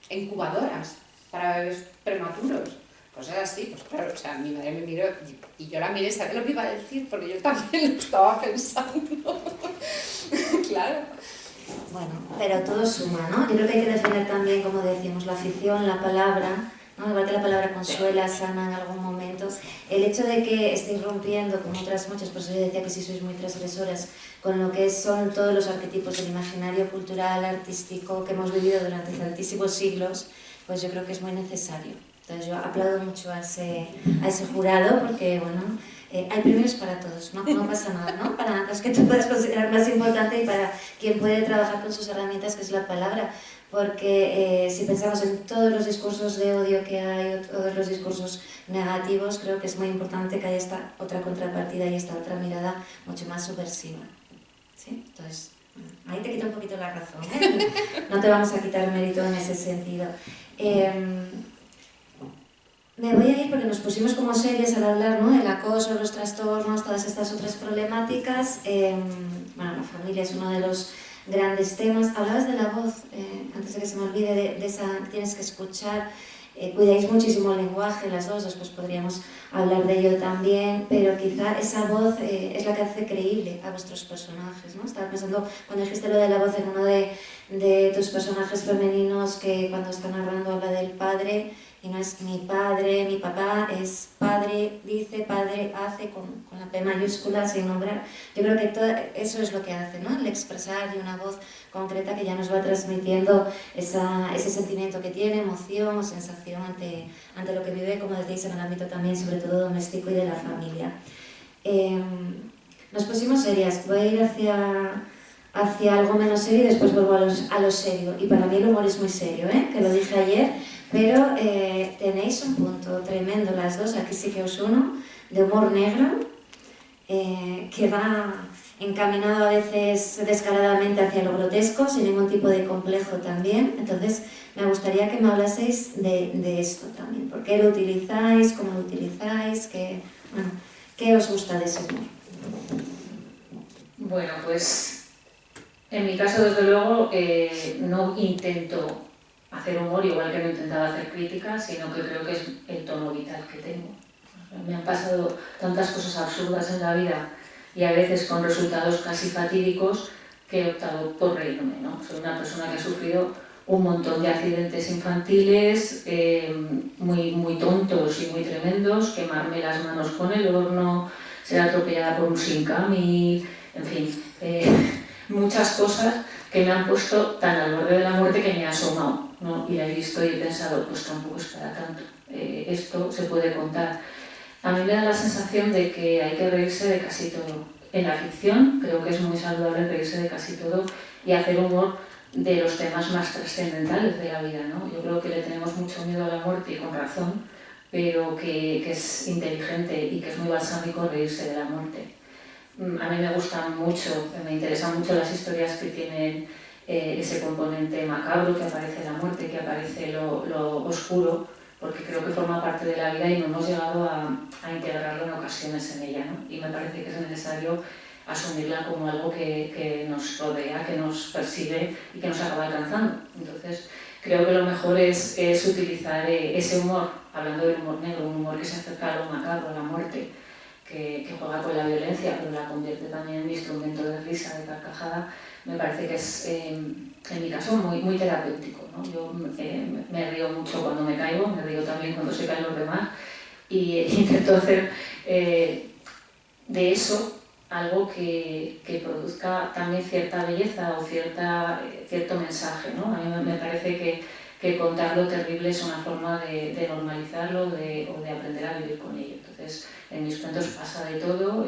incubadoras para bebés prematuros, cosas así. Pues claro, o sea, mi madre me miró y yo la miré, ¿sabes lo que iba a decir? Porque yo también lo estaba pensando. Claro. Bueno, pero todo suma, ¿no? Yo creo que hay que defender también, como decíamos, la ficción, la palabra, ¿no? Igual que la palabra consuela, sana en algún momento. El hecho de que estéis rompiendo con otras muchas, por eso yo decía que sí sois muy transgresoras, con lo que son todos los arquetipos del imaginario cultural, artístico, que hemos vivido durante tantísimos siglos, pues yo creo que es muy necesario. Entonces yo aplaudo mucho a ese jurado, porque, bueno, hay premios para todos, ¿no? No pasa nada, ¿no? Para los que tú puedas considerar más importante y para quien puede trabajar con sus herramientas, que es la palabra. Porque si pensamos en todos los discursos de odio que hay, o todos los discursos negativos, creo que es muy importante que haya esta otra contrapartida y esta otra mirada mucho más subversiva. ¿Sí? Entonces, ahí te quito un poquito la razón, ¿eh? No te vamos a quitar mérito en ese sentido. Me voy a ir porque nos pusimos como serias al hablar, ¿no?, del acoso, los trastornos, todas estas otras problemáticas. Bueno, la familia es uno de los grandes temas. Hablabas de la voz, antes de que se me olvide, de esa que tienes que escuchar. cuidáis muchísimo el lenguaje, las dos, después podríamos hablar de ello también, pero quizá esa voz es la que hace creíble a vuestros personajes, ¿no? Estaba pensando, cuando dijiste lo de la voz en uno de tus personajes femeninos, que cuando está narrando habla del padre, y no es mi padre, mi papá, es padre, dice, padre, hace, con la P mayúscula, sin nombrar. Yo creo que todo eso es lo que hace, ¿no? El expresar de una voz concreta que ya nos va transmitiendo ese sentimiento que tiene, emoción o sensación ante lo que vive, como decís, en el ámbito también, sobre todo doméstico y de la familia. Nos pusimos serias, voy a ir hacia algo menos serio y después vuelvo a lo serio. Y para mí el humor es muy serio, que lo dije ayer, pero tenéis un punto tremendo las dos, aquí sí que os uno, de humor negro, que va encaminado a veces descaradamente hacia lo grotesco, sin ningún tipo de complejo también. Entonces me gustaría que me hablaseis de esto también. ¿Por qué lo utilizáis? ¿Cómo lo utilizáis? ¿Qué os gusta de ese humor? Bueno, pues en mi caso, desde luego, no intento hacer humor igual que no intentaba hacer críticas, sino que creo que es el tono vital que tengo. Me han pasado tantas cosas absurdas en la vida y a veces con resultados casi fatídicos que he optado por reírme, ¿no? Soy una persona que ha sufrido un montón de accidentes infantiles muy tontos y muy tremendos, quemarme las manos con el horno, ser atropellada por un Sincami, en fin, muchas cosas que me han puesto tan al borde de la muerte que me he asomado, ¿no? Y la he visto y he pensado, pues tampoco es para tanto, esto se puede contar. A mí me da la sensación de que hay que reírse de casi todo. En la ficción creo que es muy saludable reírse de casi todo y hacer humor de los temas más trascendentales de la vida, ¿no? Yo creo que le tenemos mucho miedo a la muerte y con razón, pero que es inteligente y que es muy balsámico reírse de la muerte. A mí me gustan mucho, me interesan mucho las historias que tienen ese componente macabro, que aparece la muerte, que aparece lo oscuro, porque creo que forma parte de la vida y no hemos llegado a integrarlo en ocasiones en ella, ¿no? Y me parece que es necesario asumirla como algo que nos rodea, que nos persigue y que nos acaba alcanzando. Entonces, creo que lo mejor es utilizar ese humor, hablando del humor negro, un humor que se acerca a lo macabro, a la muerte, que juega con la violencia, pero la convierte también en instrumento de risa, de carcajada. Me parece que es, en mi caso, muy terapéutico, ¿no? Yo me río mucho cuando me caigo, me río también cuando se caen los demás y intento hacer de eso algo que produzca también cierta belleza o cierto mensaje, ¿no? A mí me parece que contar lo terrible es una forma de normalizarlo o de aprender a vivir con ello. Entonces, en mis cuentos pasa de todo,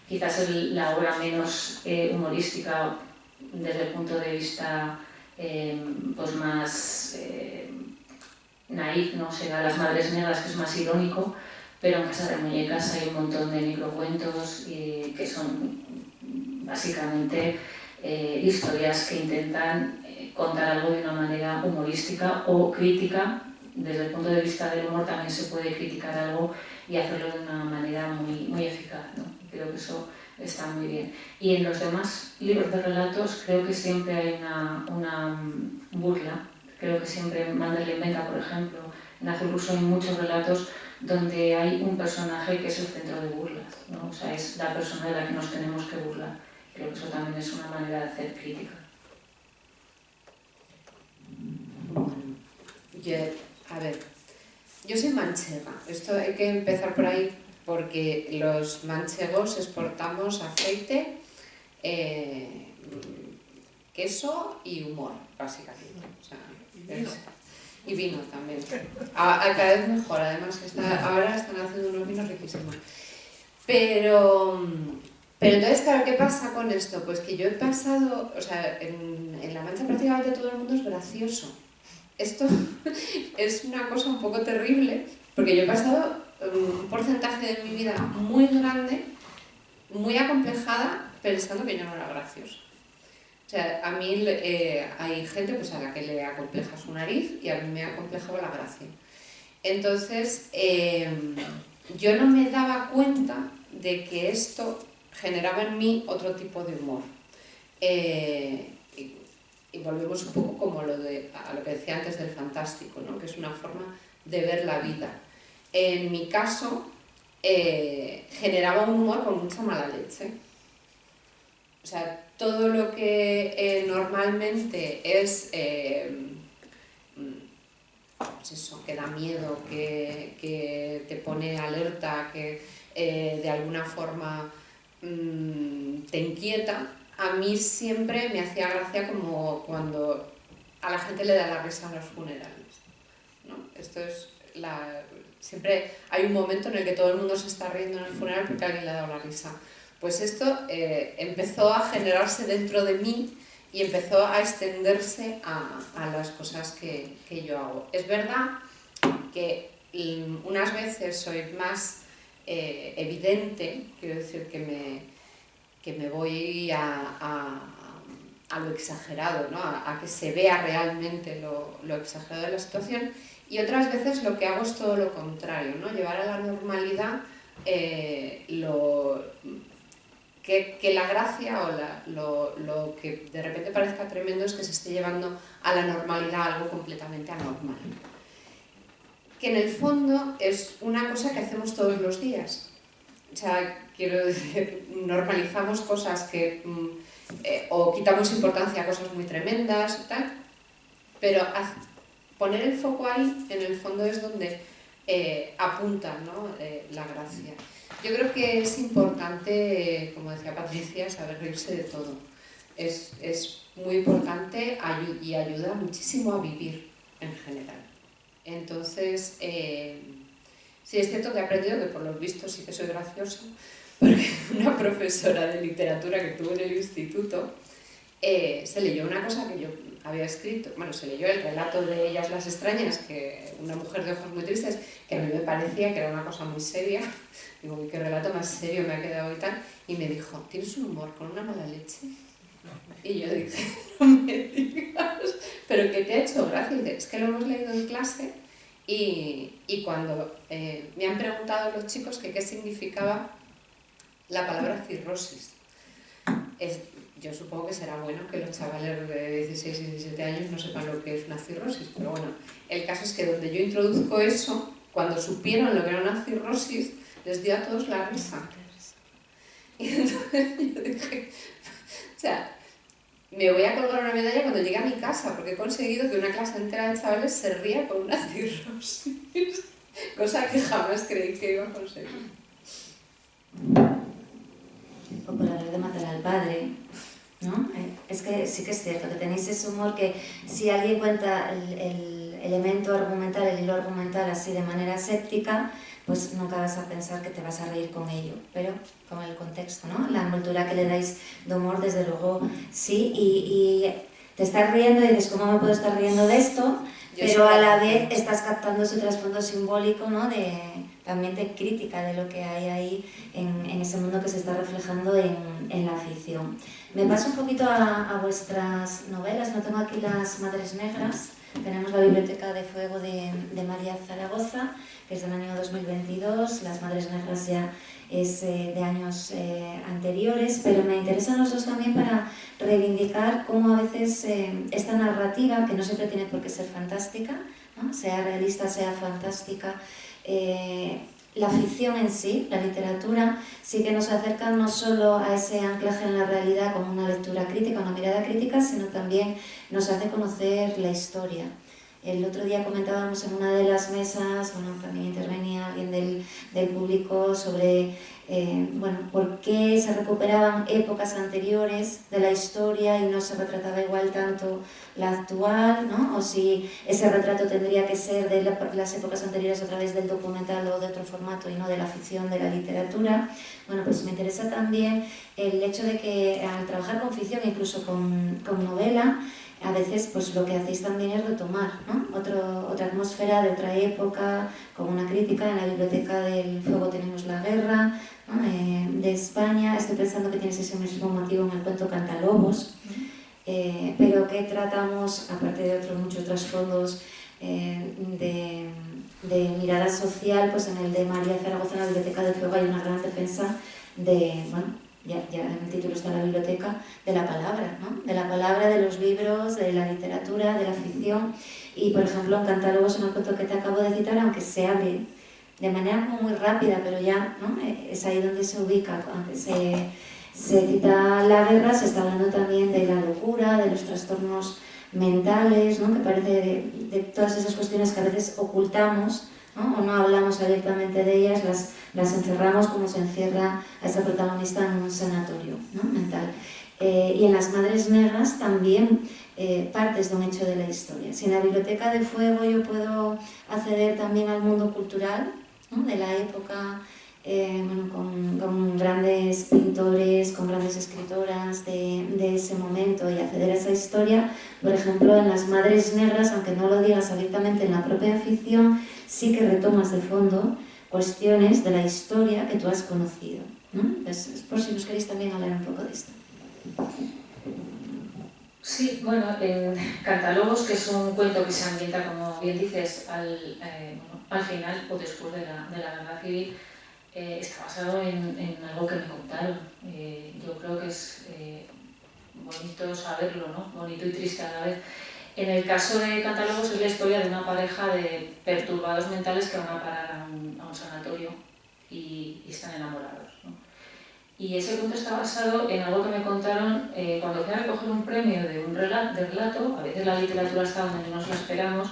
quizás es la obra menos humorística desde el punto de vista pues más naif, ¿no? Será Las Madres Negras, que es más irónico, pero en Casa de Muñecas hay un montón de microcuentos que son básicamente historias que intentan contar algo de una manera humorística o crítica. Desde el punto de vista del humor también se puede criticar algo y hacerlo de una manera muy eficaz, ¿no? Creo que eso está muy bien. Y en los demás libros de relatos creo que siempre hay una burla. Creo que siempre Manderley Venga, por ejemplo, en Azul Ruso hay muchos relatos donde hay un personaje que es el centro de burlas, ¿no? O sea, es la persona de la que nos tenemos que burlar. Creo que eso también es una manera de hacer crítica. Bueno, a ver, yo soy manchega. Esto hay que empezar por ahí porque los manchegos exportamos aceite, queso y humor, básicamente. O sea, y vino también. Cada vez mejor, además ahora están haciendo unos vinos riquísimos. Pero entonces, claro, ¿qué pasa con esto? Pues que yo he pasado, o sea, en La Mancha prácticamente todo el mundo es gracioso. Esto es una cosa un poco terrible, porque yo he pasado un porcentaje de mi vida muy grande, muy acomplejada, pensando que yo no era graciosa. O sea, a mí hay gente pues, a la que le acompleja su nariz y a mí me ha acomplejado la gracia. Entonces, yo no me daba cuenta de que esto generaba en mí otro tipo de humor. Y volvemos un poco como a lo que decía antes del fantástico, ¿no? Que es una forma de ver la vida. En mi caso, generaba un humor con mucha mala leche. O sea, todo lo que normalmente es, pues eso, que da miedo, que te pone alerta, que de alguna forma te inquieta, a mí siempre me hacía gracia como cuando a la gente le da la risa en los funerales, ¿no? Esto es siempre hay un momento en el que todo el mundo se está riendo en el funeral porque alguien le ha dado la risa. Pues esto empezó a generarse dentro de mí y empezó a extenderse a las cosas que yo hago. Es verdad que unas veces soy más evidente, quiero decir que me voy a lo exagerado, ¿no? A que se vea realmente lo exagerado de la situación, y otras veces lo que hago es todo lo contrario, ¿no? Llevar a la normalidad que la gracia o lo que de repente parezca tremendo es que se esté llevando a la normalidad algo completamente anormal. Que en el fondo es una cosa que hacemos todos los días. O sea, quiero decir, normalizamos cosas que o quitamos importancia a cosas muy tremendas y tal, pero poner el foco ahí, en el fondo, es donde apunta, ¿no? La gracia. Yo creo que es importante, como decía Patricia, saber reírse de todo. Es muy importante y ayuda muchísimo a vivir en general. Entonces, sí es cierto que he aprendido que por lo visto sí que soy graciosa, porque una profesora de literatura que tuve en el instituto se leyó una cosa que yo había escrito, bueno, se leyó el relato de Ellas las extrañas, que una mujer de ojos muy tristes, que a mí me parecía que era una cosa muy seria. Digo, qué relato más serio me ha quedado y tal, y me dijo, ¿tienes un humor con una mala leche? Y yo dije, no me digas, pero ¿qué te ha hecho gracia? Y dice, es que lo hemos leído en clase y cuando me han preguntado los chicos que qué significaba la palabra cirrosis. Yo supongo que será bueno que los chavales de 16 y 17 años no sepan lo que es una cirrosis, pero bueno, el caso es que donde yo introduzco eso, cuando supieron lo que era una cirrosis, les dio a todos la risa. Y entonces yo dije, o sea, me voy a colgar una medalla cuando llegue a mi casa, porque he conseguido que una clase entera de chavales se ría con una cirrosis, cosa que jamás creí que iba a conseguir. O por hablar de matar al padre, ¿no? Es que sí que es cierto que tenéis ese humor que si alguien cuenta el elemento argumental, el hilo argumental así de manera séptica, pues nunca vas a pensar que te vas a reír con ello, pero con el contexto, ¿no? La envoltura que le dais de humor, desde luego, sí, y te estás riendo y dices, ¿cómo me puedo estar riendo de esto? Pero a la vez estás captando ese trasfondo simbólico, ¿no? También de crítica de lo que hay ahí en ese mundo que se está reflejando en la ficción. Me paso un poquito a vuestras novelas, no tengo aquí Las Madres Negras, tenemos la Biblioteca de Fuego de María Zaragoza, que es del año 2022, Las Madres Negras ya es de años anteriores, pero me interesan los dos también para reivindicar cómo a veces esta narrativa, que no siempre tiene por qué ser fantástica, ¿no? Sea realista, sea fantástica, la ficción en sí, la literatura, sí que nos acerca no solo a ese anclaje en la realidad como una lectura crítica, una mirada crítica, sino también nos hace conocer la historia. El otro día comentábamos en una de las mesas, bueno, también intervenía alguien del público sobre bueno, por qué se recuperaban épocas anteriores de la historia y no se retrataba igual tanto la actual, ¿no? O si ese retrato tendría que ser de las épocas anteriores a través del documental o de otro formato y no de la ficción, de la literatura. Bueno, pues me interesa también el hecho de que al trabajar con ficción, incluso con novela, a veces pues lo que hacéis también es retomar, ¿no? Otra atmósfera de otra época, con una crítica. En la Biblioteca del Fuego tenemos la guerra, ¿no? De España. Estoy pensando que tienes ese mismo motivo en el cuento Cantalobos, pero que tratamos, aparte de muchos trasfondos de mirada social, pues en el de María Zaragoza, en la Biblioteca del Fuego, hay una gran defensa de ya en el título está la biblioteca, de la palabra, ¿no? De la palabra, de los libros, de la literatura, de la ficción. Y, por ejemplo, en Cantálogos, una foto que te acabo de citar, aunque se abre de manera como muy rápida, pero ya, ¿no? Es ahí donde se ubica, aunque se cita la guerra, se está hablando también de la locura, de los trastornos mentales, ¿no? Que parece de todas esas cuestiones que a veces ocultamos, ¿no? O no hablamos abiertamente de ellas, las encerramos como se encierra a esa protagonista en un sanatorio, ¿no? Mental. Y en Las Madres Negras también partes de un hecho de la historia. Si en la Biblioteca de Fuego yo puedo acceder también al mundo cultural, ¿no? De la época, bueno, con grandes pintores, con grandes escritoras de ese momento y acceder a esa historia, por ejemplo, en Las Madres Negras, aunque no lo digas abiertamente en la propia ficción, sí que retomas de fondo cuestiones de la historia que tú has conocido, ¿no? Es por si nos queréis también hablar un poco de esto. Sí, bueno, en Cantálogos, que es un cuento que se ambienta, como bien dices, al final o después de la Guerra Civil, está basado en algo que me contaron. Yo creo que es bonito saberlo, ¿no? Bonito y triste a la vez. En el caso de Cantálogos es la historia de una pareja de perturbados mentales que van a parar a un sanatorio y están enamorados, ¿no? Y ese cuento está basado en algo que me contaron cuando fui a recoger un premio de relato. A veces la literatura está donde no nos la esperamos.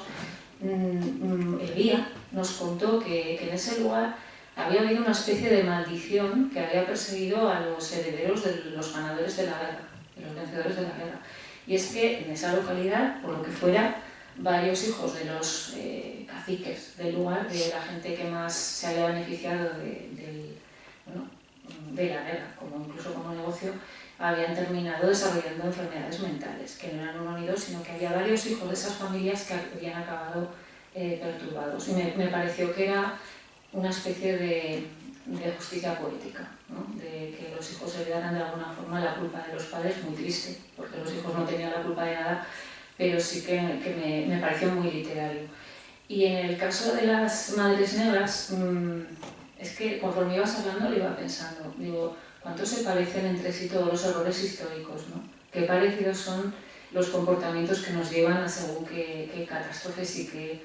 El guía nos contó que en ese lugar había habido una especie de maldición que había perseguido a los herederos de los ganadores de la guerra, de los vencedores de la guerra. Y es que en esa localidad, por lo que fuera, varios hijos de los caciques del lugar, de la gente que más se había beneficiado de la guerra, incluso como negocio, habían terminado desarrollando enfermedades mentales, que no eran uno ni dos, sino que había varios hijos de esas familias que habían acabado perturbados. Y me pareció que era una especie de justicia poética, ¿no? De que los hijos heredaran de alguna forma la culpa de los padres, muy triste, porque los hijos no tenían la culpa de nada, pero sí que me pareció muy literario. Y en el caso de Las Madres Negras, es que conforme ibas hablando lo iba pensando, digo, ¿cuánto se parecen entre sí todos los errores históricos, ¿no? Qué parecidos son los comportamientos que nos llevan a según qué catástrofes y qué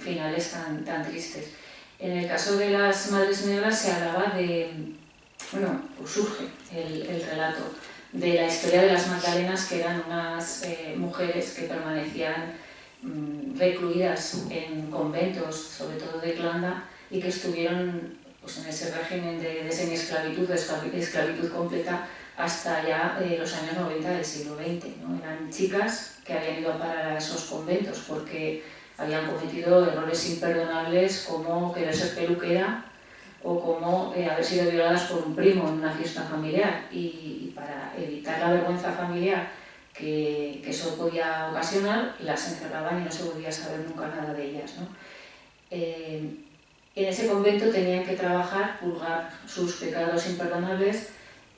finales tan tristes. En el caso de Las Madres Negras se hablaba pues surge el relato de la historia de las Magdalenas, que eran unas mujeres que permanecían recluidas en conventos, sobre todo de Irlanda, y que estuvieron pues, en ese régimen de semiesclavitud, de esclavitud completa, hasta ya los años 90 del siglo XX, ¿no? Eran chicas que habían ido a parar a esos conventos porque habían cometido errores imperdonables como querer ser peluquera o como haber sido violadas por un primo en una fiesta familiar, y para evitar la vergüenza familiar que eso podía ocasionar, las encerraban y no se volvía a saber nunca nada de ellas, ¿no? En ese convento tenían que trabajar, purgar sus pecados imperdonables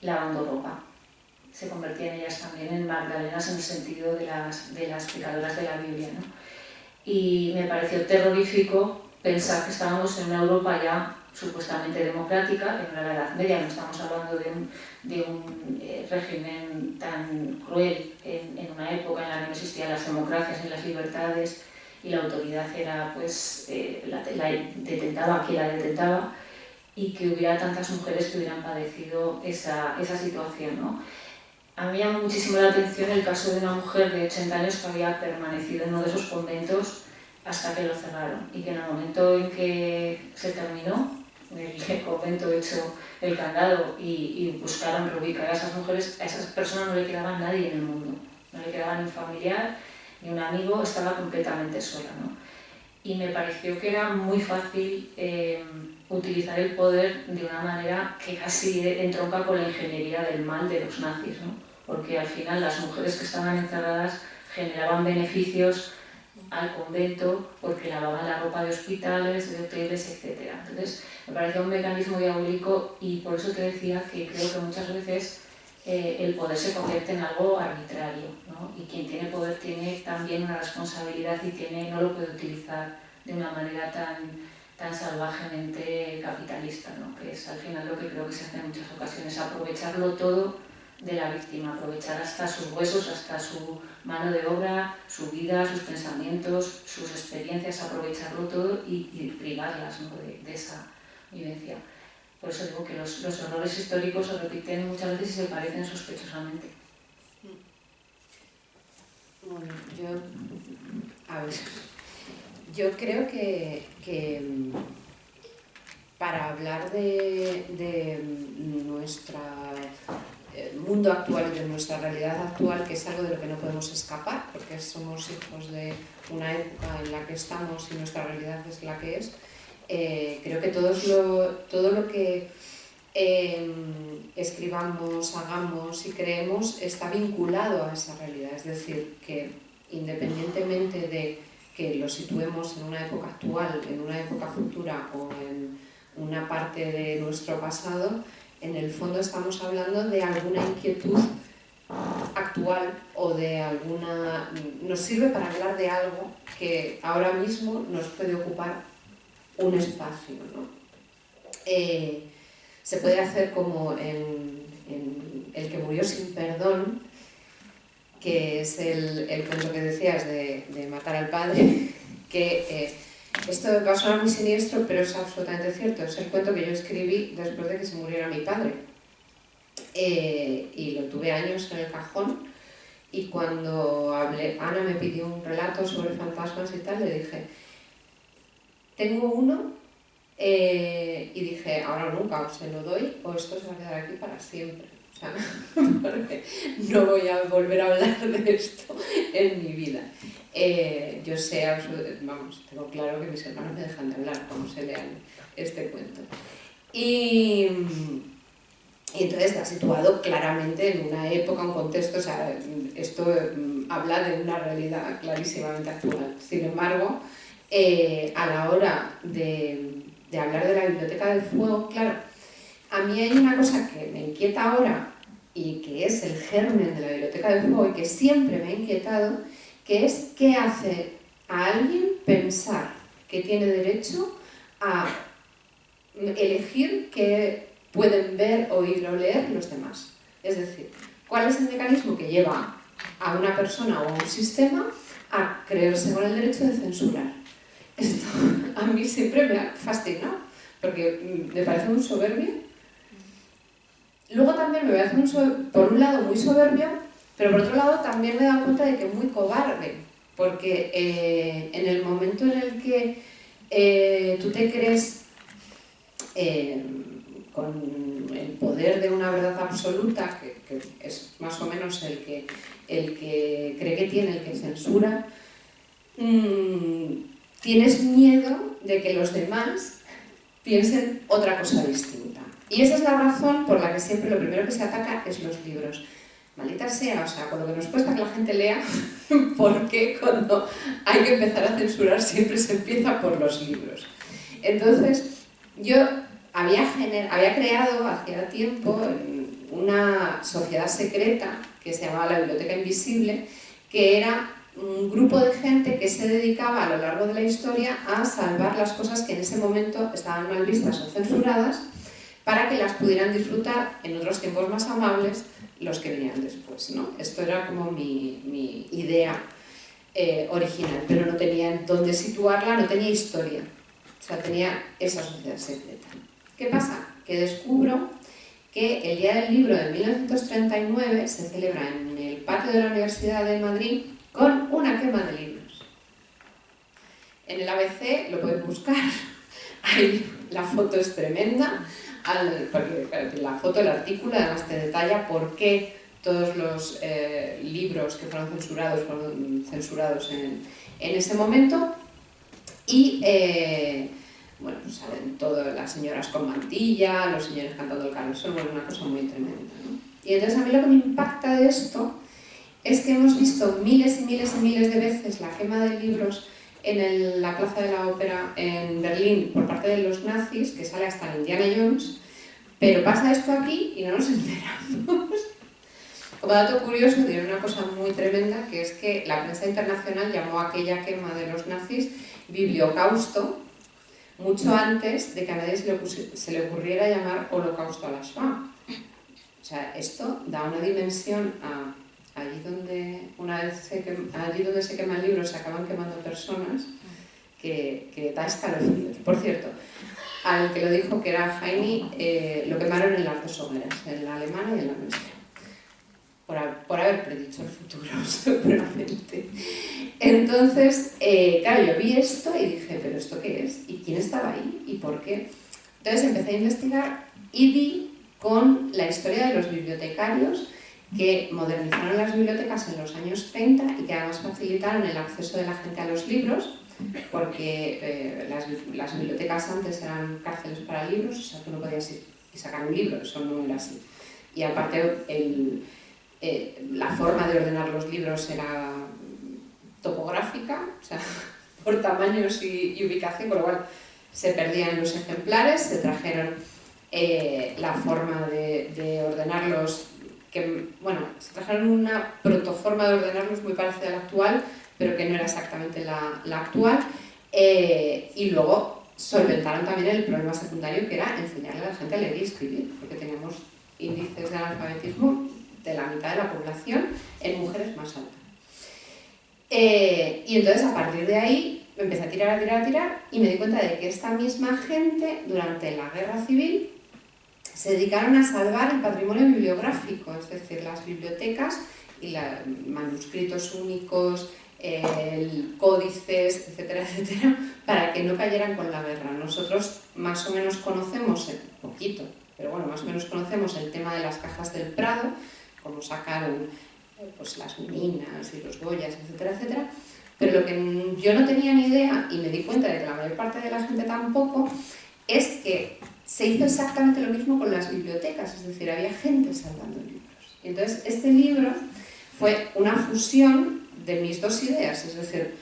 lavando ropa. Se convertían ellas también en magdalenas en el sentido de las pecadoras de la Biblia, ¿no? Y me pareció terrorífico pensar que estábamos en una Europa ya supuestamente democrática, en la Edad Media, no estamos hablando de un régimen tan cruel en una época en la que no existían las democracias ni las libertades, y la autoridad era, pues, la detentaba quien la detentaba, y que hubiera tantas mujeres que hubieran padecido esa situación, ¿no? A mí me llamó muchísimo la atención el caso de una mujer de 80 años que había permanecido en uno de esos conventos hasta que lo cerraron, y que en el momento en que se terminó el convento, hecho el candado, y buscaron reubicar a esas mujeres, a esas personas no le quedaba nadie en el mundo, no le quedaba ni un familiar ni un amigo, estaba completamente sola, ¿no? Y me pareció que era muy fácil utilizar el poder de una manera que casi entronca con la ingeniería del mal de los nazis, ¿no? Porque al final las mujeres que estaban encerradas generaban beneficios al convento porque lavaban la ropa de hospitales, de hoteles, etc. Entonces me parecía un mecanismo diabólico, y por eso te decía que creo que muchas veces el poder se convierte en algo arbitrario, ¿no? Y quien tiene poder tiene también una responsabilidad y no lo puede utilizar de una manera tan salvajemente capitalista, ¿no? Que es al final lo que creo que se hace en muchas ocasiones, aprovecharlo todo de la víctima, aprovechar hasta sus huesos, hasta su mano de obra, su vida, sus pensamientos, sus experiencias, aprovecharlo todo y privarlas, ¿no? de esa vivencia. Por eso digo que los horrores históricos se repiten muchas veces y se parecen sospechosamente. Bueno, yo creo que para hablar de nuestro mundo actual y de nuestra realidad actual, que es algo de lo que no podemos escapar, porque somos hijos de una época en la que estamos y nuestra realidad es la que es, creo que todo lo que escribamos, hagamos y creemos está vinculado a esa realidad. Es decir, que independientemente de que lo situemos en una época actual, en una época futura o en una parte de nuestro pasado, en el fondo estamos hablando de alguna inquietud actual o de alguna... nos sirve para hablar de algo que ahora mismo nos puede ocupar un espacio, ¿no? Se puede hacer como en El que murió sin perdón, que es el cuento que decías de matar al padre, que esto va a sonar muy siniestro, pero es absolutamente cierto. Es el cuento que yo escribí después de que se muriera mi padre. Y lo tuve años en el cajón, y cuando Ana me pidió un relato sobre fantasmas y tal, le dije, tengo uno, y dije, ahora o nunca, o se lo doy o esto se va a quedar aquí para siempre. O sea, porque no voy a volver a hablar de esto en mi vida. Yo sé, vamos, tengo claro que mis hermanos me dejan de hablar cuando se lean este cuento. Y entonces está situado claramente en una época, un contexto, o sea, esto habla de una realidad clarísimamente actual. Sin embargo, a la hora de hablar de la Biblioteca del Fuego, claro, a mí hay una cosa que me inquieta ahora y que es el germen de la Biblioteca del Fuego y que siempre me ha inquietado, que es qué hace a alguien pensar que tiene derecho a elegir qué pueden ver, oír o leer los demás. Es decir, ¿cuál es el mecanismo que lleva a una persona o a un sistema a creerse con el derecho de censurar? Esto a mí siempre me ha fascinado, porque me parece un soberbio. Luego también me parece por un lado muy soberbio, pero por otro lado también me he dado cuenta de que es muy cobarde, porque en el momento en el que tú te crees con el poder de una verdad absoluta, que es más o menos el que cree que tiene, el que censura, tienes miedo de que los demás piensen otra cosa distinta. Y esa es la razón por la que siempre lo primero que se ataca es los libros. Maldita sea, o sea, con lo que nos cuesta que la gente lea, ¿por qué cuando hay que empezar a censurar siempre se empieza por los libros? Entonces, yo había creado hacía tiempo una sociedad secreta que se llamaba la Biblioteca Invisible, que era un grupo de gente que se dedicaba a lo largo de la historia a salvar las cosas que en ese momento estaban mal vistas o censuradas, para que las pudieran disfrutar en otros tiempos más amables los que venían después, ¿no? Esto era como mi idea original, pero no tenía en dónde situarla, no tenía historia, o sea, tenía esa sociedad secreta. ¿Qué pasa? Que descubro que el Día del Libro de 1939 se celebra en el patio de la Universidad de Madrid con una quema de libros. En el ABC lo pueden buscar, ahí la foto es tremenda, porque la foto, el artículo, además te detalla por qué todos los libros que fueron censurados en ese momento. Y bueno, pues salen todas las señoras con mantilla, los señores cantando el carrusel, bueno, una cosa muy tremenda, ¿no? Y entonces a mí lo que me impacta de esto es que hemos visto miles y miles y miles de veces la quema de libros en la Plaza de la Ópera en Berlín por parte de los nazis, que sale hasta en Indiana Jones, pero pasa esto aquí y no nos enteramos. Como dato curioso, diré una cosa muy tremenda, que es que la prensa internacional llamó a aquella quema de los nazis bibliocausto, mucho antes de que a nadie se le ocurriera llamar holocausto a la Shoah. O sea, esto da una dimensión a allí donde se queman libros, se acaban quemando personas, que da escalofríos. Por cierto, al que lo dijo, que era Heine, lo quemaron en las dos hogueras, en la alemana y en la nuestra, por haber predicho el futuro, seguramente. Entonces, claro, yo vi esto y dije, ¿pero esto qué es? ¿Y quién estaba ahí? ¿Y por qué? Entonces empecé a investigar y di con la historia de los bibliotecarios que modernizaron las bibliotecas en los años 30 y que además facilitaron el acceso de la gente a los libros, porque las bibliotecas antes eran cárceles para libros, o sea, tú no podías ir y sacar un libro, eso no era así. Y aparte, la forma de ordenar los libros era topográfica, o sea, por tamaños y ubicación, con lo cual se perdían los ejemplares, se trajeron la forma de ordenarlos, se trajeron una protoforma de ordenarlos muy parecida a la actual, pero que no era exactamente la actual, y luego solventaron también el problema secundario, que era enseñarle a la gente a leer y escribir, porque teníamos índices de analfabetismo de la mitad de la población en mujeres más altas. Y entonces, a partir de ahí, me empecé a tirar y me di cuenta de que esta misma gente, durante la guerra civil, se dedicaron a salvar el patrimonio bibliográfico, es decir, las bibliotecas y manuscritos únicos, códices, etcétera, etcétera, para que no cayeran con la guerra. Nosotros más o menos conocemos, poquito, pero bueno, más o menos conocemos el tema de las cajas del Prado, cómo sacaron pues, las minas y los Goyas, etcétera, etcétera, pero lo que yo no tenía ni idea, y me di cuenta de que la mayor parte de la gente tampoco, es que se hizo exactamente lo mismo con las bibliotecas, es decir, había gente salvando libros. Y entonces este libro fue una fusión de mis dos ideas, es decir,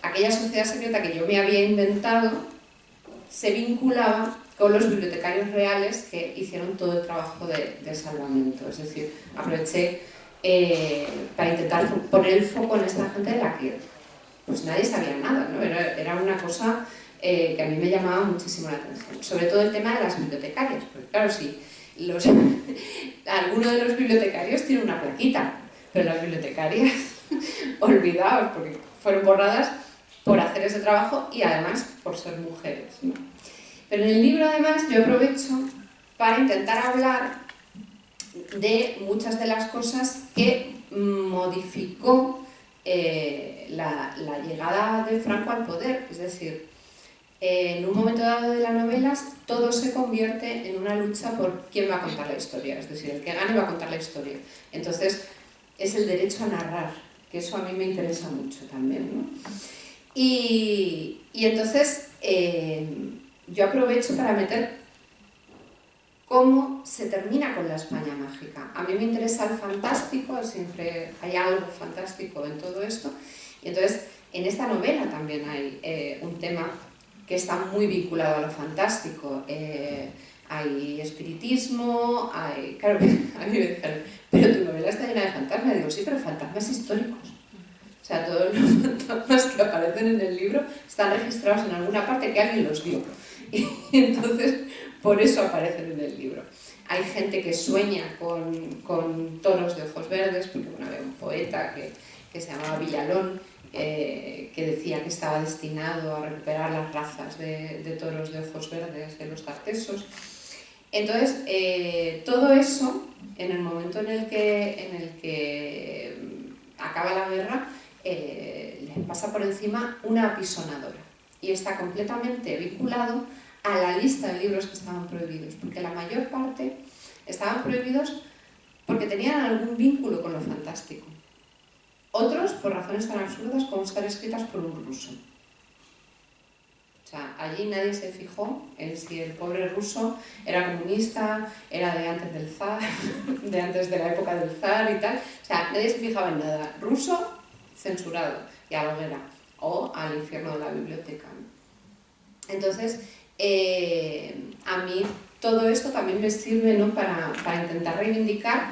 aquella sociedad secreta que yo me había inventado se vinculaba con los bibliotecarios reales que hicieron todo el trabajo de salvamento. Es decir, aproveché para intentar poner el foco en esta gente de la que pues nadie sabía nada, ¿no? Era una cosa que a mí me llamaba muchísimo la atención. Sobre todo el tema de las bibliotecarias, porque claro, sí, alguno de los bibliotecarios tiene una plaquita, pero las bibliotecarias, olvidaos, porque fueron borradas por hacer ese trabajo y además por ser mujeres, ¿no? Pero en el libro además yo aprovecho para intentar hablar de muchas de las cosas que modificó la llegada de Franco al poder, es decir, en un momento dado de la novela todo se convierte en una lucha por quién va a contar la historia, es decir, el que gane va a contar la historia. Entonces es el derecho a narrar, que eso a mí me interesa mucho también, ¿no? Y entonces yo aprovecho para meter cómo se termina con la España mágica. A mí me interesa el fantástico, siempre hay algo fantástico en todo esto, y entonces en esta novela también hay un tema que está muy vinculado a lo fantástico. Hay espiritismo, claro, a mí me dicen, pero tu novela está llena de fantasmas. Digo, sí, pero fantasmas históricos. O sea, todos los fantasmas que aparecen en el libro están registrados en alguna parte que alguien los vio. Y entonces, por eso aparecen en el libro. Hay gente que sueña con toros de ojos verdes, porque bueno, había un poeta que se llamaba Villalón, que decía que estaba destinado a recuperar las razas de toros de ojos verdes de los tartesos. Entonces, todo eso, en el momento en el que acaba la guerra, le pasa por encima una apisonadora y está completamente vinculado a la lista de libros que estaban prohibidos, porque la mayor parte estaban prohibidos porque tenían algún vínculo con lo fantástico. Otros, por razones tan absurdas como estar escritas por un ruso. O sea, allí nadie se fijó en si el pobre ruso era comunista, era de antes del zar, de antes de la época del zar y tal. O sea, nadie se fijaba en nada. Ruso, censurado, y a la hoguera, o al infierno de la biblioteca. Entonces, a mí todo esto también me sirve, ¿no?, para intentar reivindicar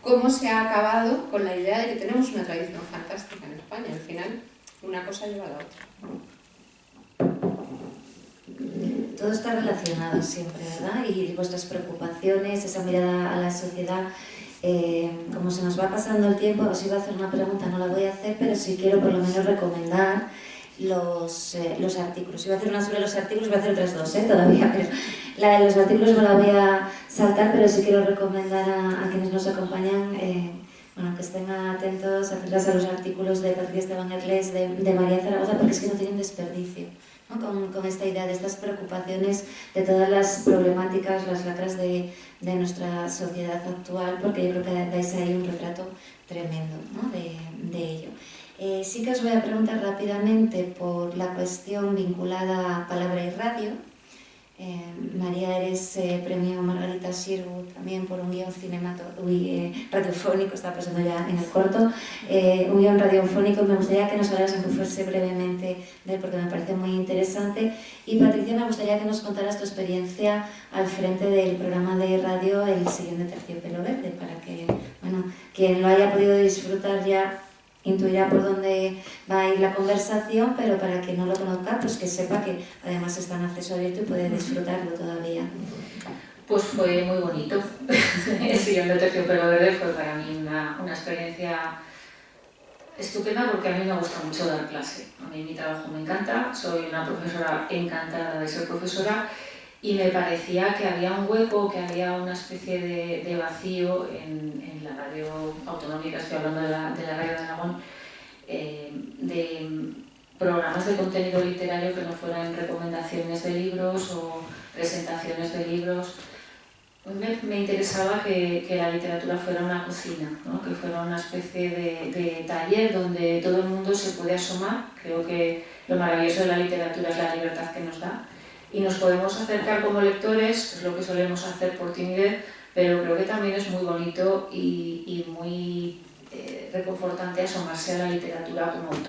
cómo se ha acabado con la idea de que tenemos una tradición fantástica en España. Al final, una cosa lleva a la otra. todo está relacionado siempre, ¿verdad? Y vuestras preocupaciones, esa mirada a la sociedad, como se nos va pasando el tiempo, os iba a hacer una pregunta, no la voy a hacer, pero sí quiero por lo menos recomendar los artículos. Iba a hacer una sobre los artículos, voy a hacer otras dos todavía, pero la de los artículos me la voy a saltar, pero sí quiero recomendar a quienes nos acompañan bueno, que estén atentos a los artículos de Patricia Esteban Erles, de María Zaragoza, porque es que no tienen desperdicio, ¿no? Con esta idea de estas preocupaciones, de todas las problemáticas, las lacras de nuestra sociedad actual, porque yo creo que dais ahí un retrato tremendo, ¿no? de ello. Sí que os voy a preguntar rápidamente por la cuestión vinculada a palabra y radio. María, eres premio Margarita Sirwood también por un guión radiofónico, estaba pensando ya en el corto, un guión radiofónico. Me gustaría que nos hablaras, aunque fuese brevemente, de él, porque me parece muy interesante. Y Patricia, me gustaría que nos contaras tu experiencia al frente del programa de radio El Sillón de Terciopelo Verde, para que, bueno, quien lo haya podido disfrutar ya intuirá por dónde va a ir la conversación, pero para quien no lo conozca, pues que sepa que además está en acceso abierto y puede disfrutarlo todavía. Pues fue muy bonito. El Sillón de Terciopelo Verde fue para mí una experiencia estupenda, porque a mí me gusta mucho dar clase. A mí mi trabajo me encanta, soy una profesora encantada de ser profesora, y me parecía que había un hueco, que había una especie de vacío en la radio autonómica, estoy hablando de la radio de Aragón, de programas de contenido literario que no fueran recomendaciones de libros o presentaciones de libros. Me interesaba que la literatura fuera una cocina, ¿no? Que fuera una especie de taller donde todo el mundo se puede asomar. Creo que lo maravilloso de la literatura es la libertad que nos da. Y nos podemos acercar como lectores, es lo que solemos hacer por timidez, pero creo que también es muy bonito y muy reconfortante asomarse a la literatura como autor.